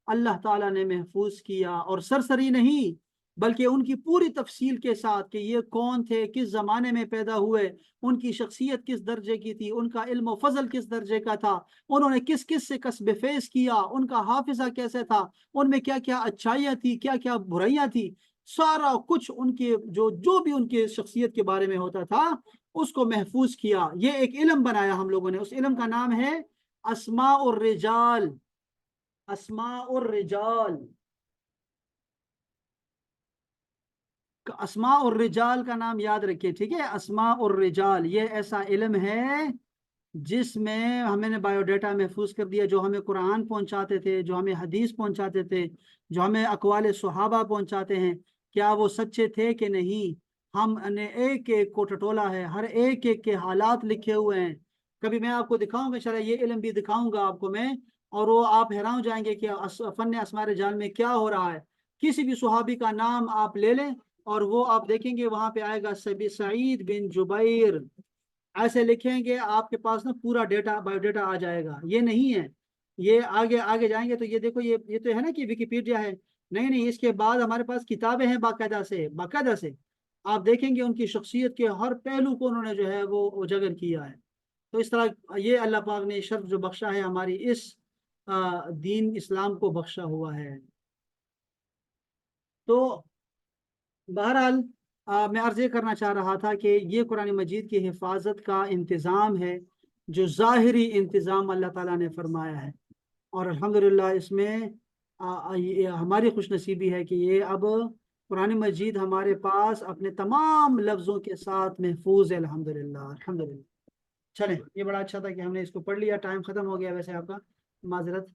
اللہ تعالیٰ نے محفوظ کیا، اور سرسری نہیں بلکہ ان کی پوری تفصیل کے ساتھ کہ یہ کون تھے، کس زمانے میں پیدا ہوئے، ان کی شخصیت کس درجے کی تھی، ان کا علم و فضل کس درجے کا تھا، انہوں نے کس کس سے کسب فیض کیا، ان کا حافظہ کیسے تھا، ان میں کیا کیا اچھائیاں تھی، کیا کیا برائیاں تھی، سارا کچھ ان کے جو بھی ان کی شخصیت کے بارے میں ہوتا تھا اس کو محفوظ کیا۔ یہ ایک علم بنایا ہم لوگوں نے، اس علم کا نام ہے اسماء الرجال۔ اسماء الرجال، اسماء الرجال کا نام یاد رکھیے، ٹھیک ہے؟ اسماء الرجال یہ ایسا علم ہے جس میں ہمیں نے بایو ڈیٹا محفوظ کر دیا، جو ہمیں قرآن پہنچاتے تھے، جو ہمیں حدیث پہنچاتے تھے، جو ہمیں اقوال صحابہ پہنچاتے ہیں، کیا وہ سچے تھے کہ نہیں؟ ہم نے ایک ایک کو ٹٹولا ہے، ہر ایک ایک کے حالات لکھے ہوئے ہیں۔ کبھی میں آپ کو دکھاؤں گا انشاءاللہ، یہ علم بھی دکھاؤں گا آپ کو میں، اور وہ آپ حیران ہو جائیں گے کہ فن اسماء الرجال میں کیا ہو رہا ہے۔ کسی بھی صحابی کا نام آپ لے لیں اور وہ آپ دیکھیں گے وہاں پہ آئے گا سعید بن جبیر، ایسے لکھیں گے آپ کے پاس نا پورا ڈیٹا، بایو ڈیٹا آ جائے گا۔ یہ نہیں ہے، یہ آگے آگے جائیں گے تو یہ دیکھو، یہ تو ہے نا کہ ویکیپیڈیا ہے، نہیں نہیں، اس کے بعد ہمارے پاس کتابیں ہیں باقاعدہ سے، باقاعدہ سے آپ دیکھیں گے ان کی شخصیت کے ہر پہلو کو انہوں نے جو ہے وہ اجاگر کیا ہے۔ تو اس طرح یہ اللہ پاک نے شرف جو بخشا ہے ہماری اس دین اسلام کو بخشا ہوا ہے۔ تو بہرحال میں عرض یہ کرنا چاہ رہا تھا کہ یہ قرآن مجید کی حفاظت کا انتظام ہے جو ظاہری انتظام اللہ تعالیٰ نے فرمایا ہے، اور الحمدللہ اس میں یہ ہماری خوش نصیبی ہے کہ یہ اب قرآن مجید ہمارے پاس اپنے تمام لفظوں کے ساتھ محفوظ ہے، الحمدللہ الحمدللہ۔ چلیں، یہ بڑا اچھا تھا کہ ہم نے اس کو پڑھ لیا، ٹائم ختم ہو گیا ویسے آپ کا، معذرت،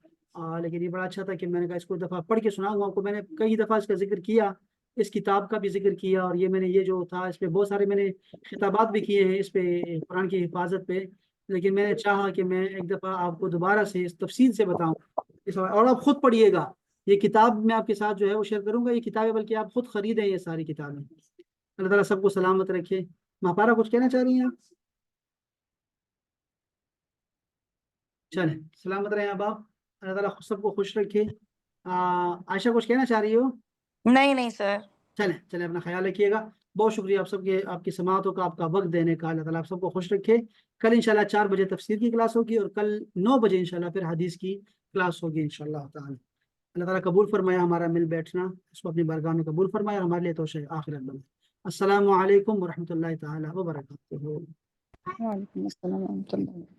لیکن یہ بڑا اچھا تھا کہ میں نے کہا اس کو دفعہ پڑھ کے سناؤں آپ کو۔ میں نے کئی دفعہ اس کا ذکر کیا، اس کتاب کا بھی ذکر کیا، اور یہ میں نے یہ جو تھا اس پہ بہت سارے میں نے خطابات بھی کیے ہیں اس پہ، قرآن کی حفاظت پہ، لیکن میں نے چاہا کہ میں ایک دفعہ آپ کو دوبارہ سے اس تفصیل سے بتاؤں اور آپ خود پڑھیے گا۔ یہ کتاب میں آپ کے ساتھ جو ہے وہ شیئر کروں گا، یہ کتابیں بلکہ آپ خود خریدیں یہ ساری کتابیں۔ اللہ تعالیٰ سب کو سلامت رکھے۔ ماپارا کچھ کہنا چاہ رہی ہیں آپ؟ چلیں، سلامت رہیں آپ، اللہ تعالیٰ سب کو خوش رکھے۔ عائشہ کچھ کہنا چاہ رہی ہو؟ نہیں نہیں سر۔ چلیں چلیں، اپنا خیال رکھیے گا۔ بہت شکریہ آپ سب کے، آپ کی سماعتوں کا، آپ کا وقت دینے کا۔ اللہ تعالیٰ آپ سب کو خوش رکھے۔ کل انشاءاللہ 4 بجے تفسیر کی کلاس ہوگی، اور کل 9 بجے انشاءاللہ پھر حدیث کی کلاس ہوگی انشاءاللہ تعالی۔ اللہ تعالیٰ قبول فرمایا ہمارا مل بیٹھنا، اس کو اپنی بارگاہ میں قبول فرمایا، اور ہمارے لیے توشہ آخرت بنے۔ السلام علیکم ورحمۃ اللہ تعالی وبرکاتہ۔ وعلیکم السلام ورحمۃ اللہ۔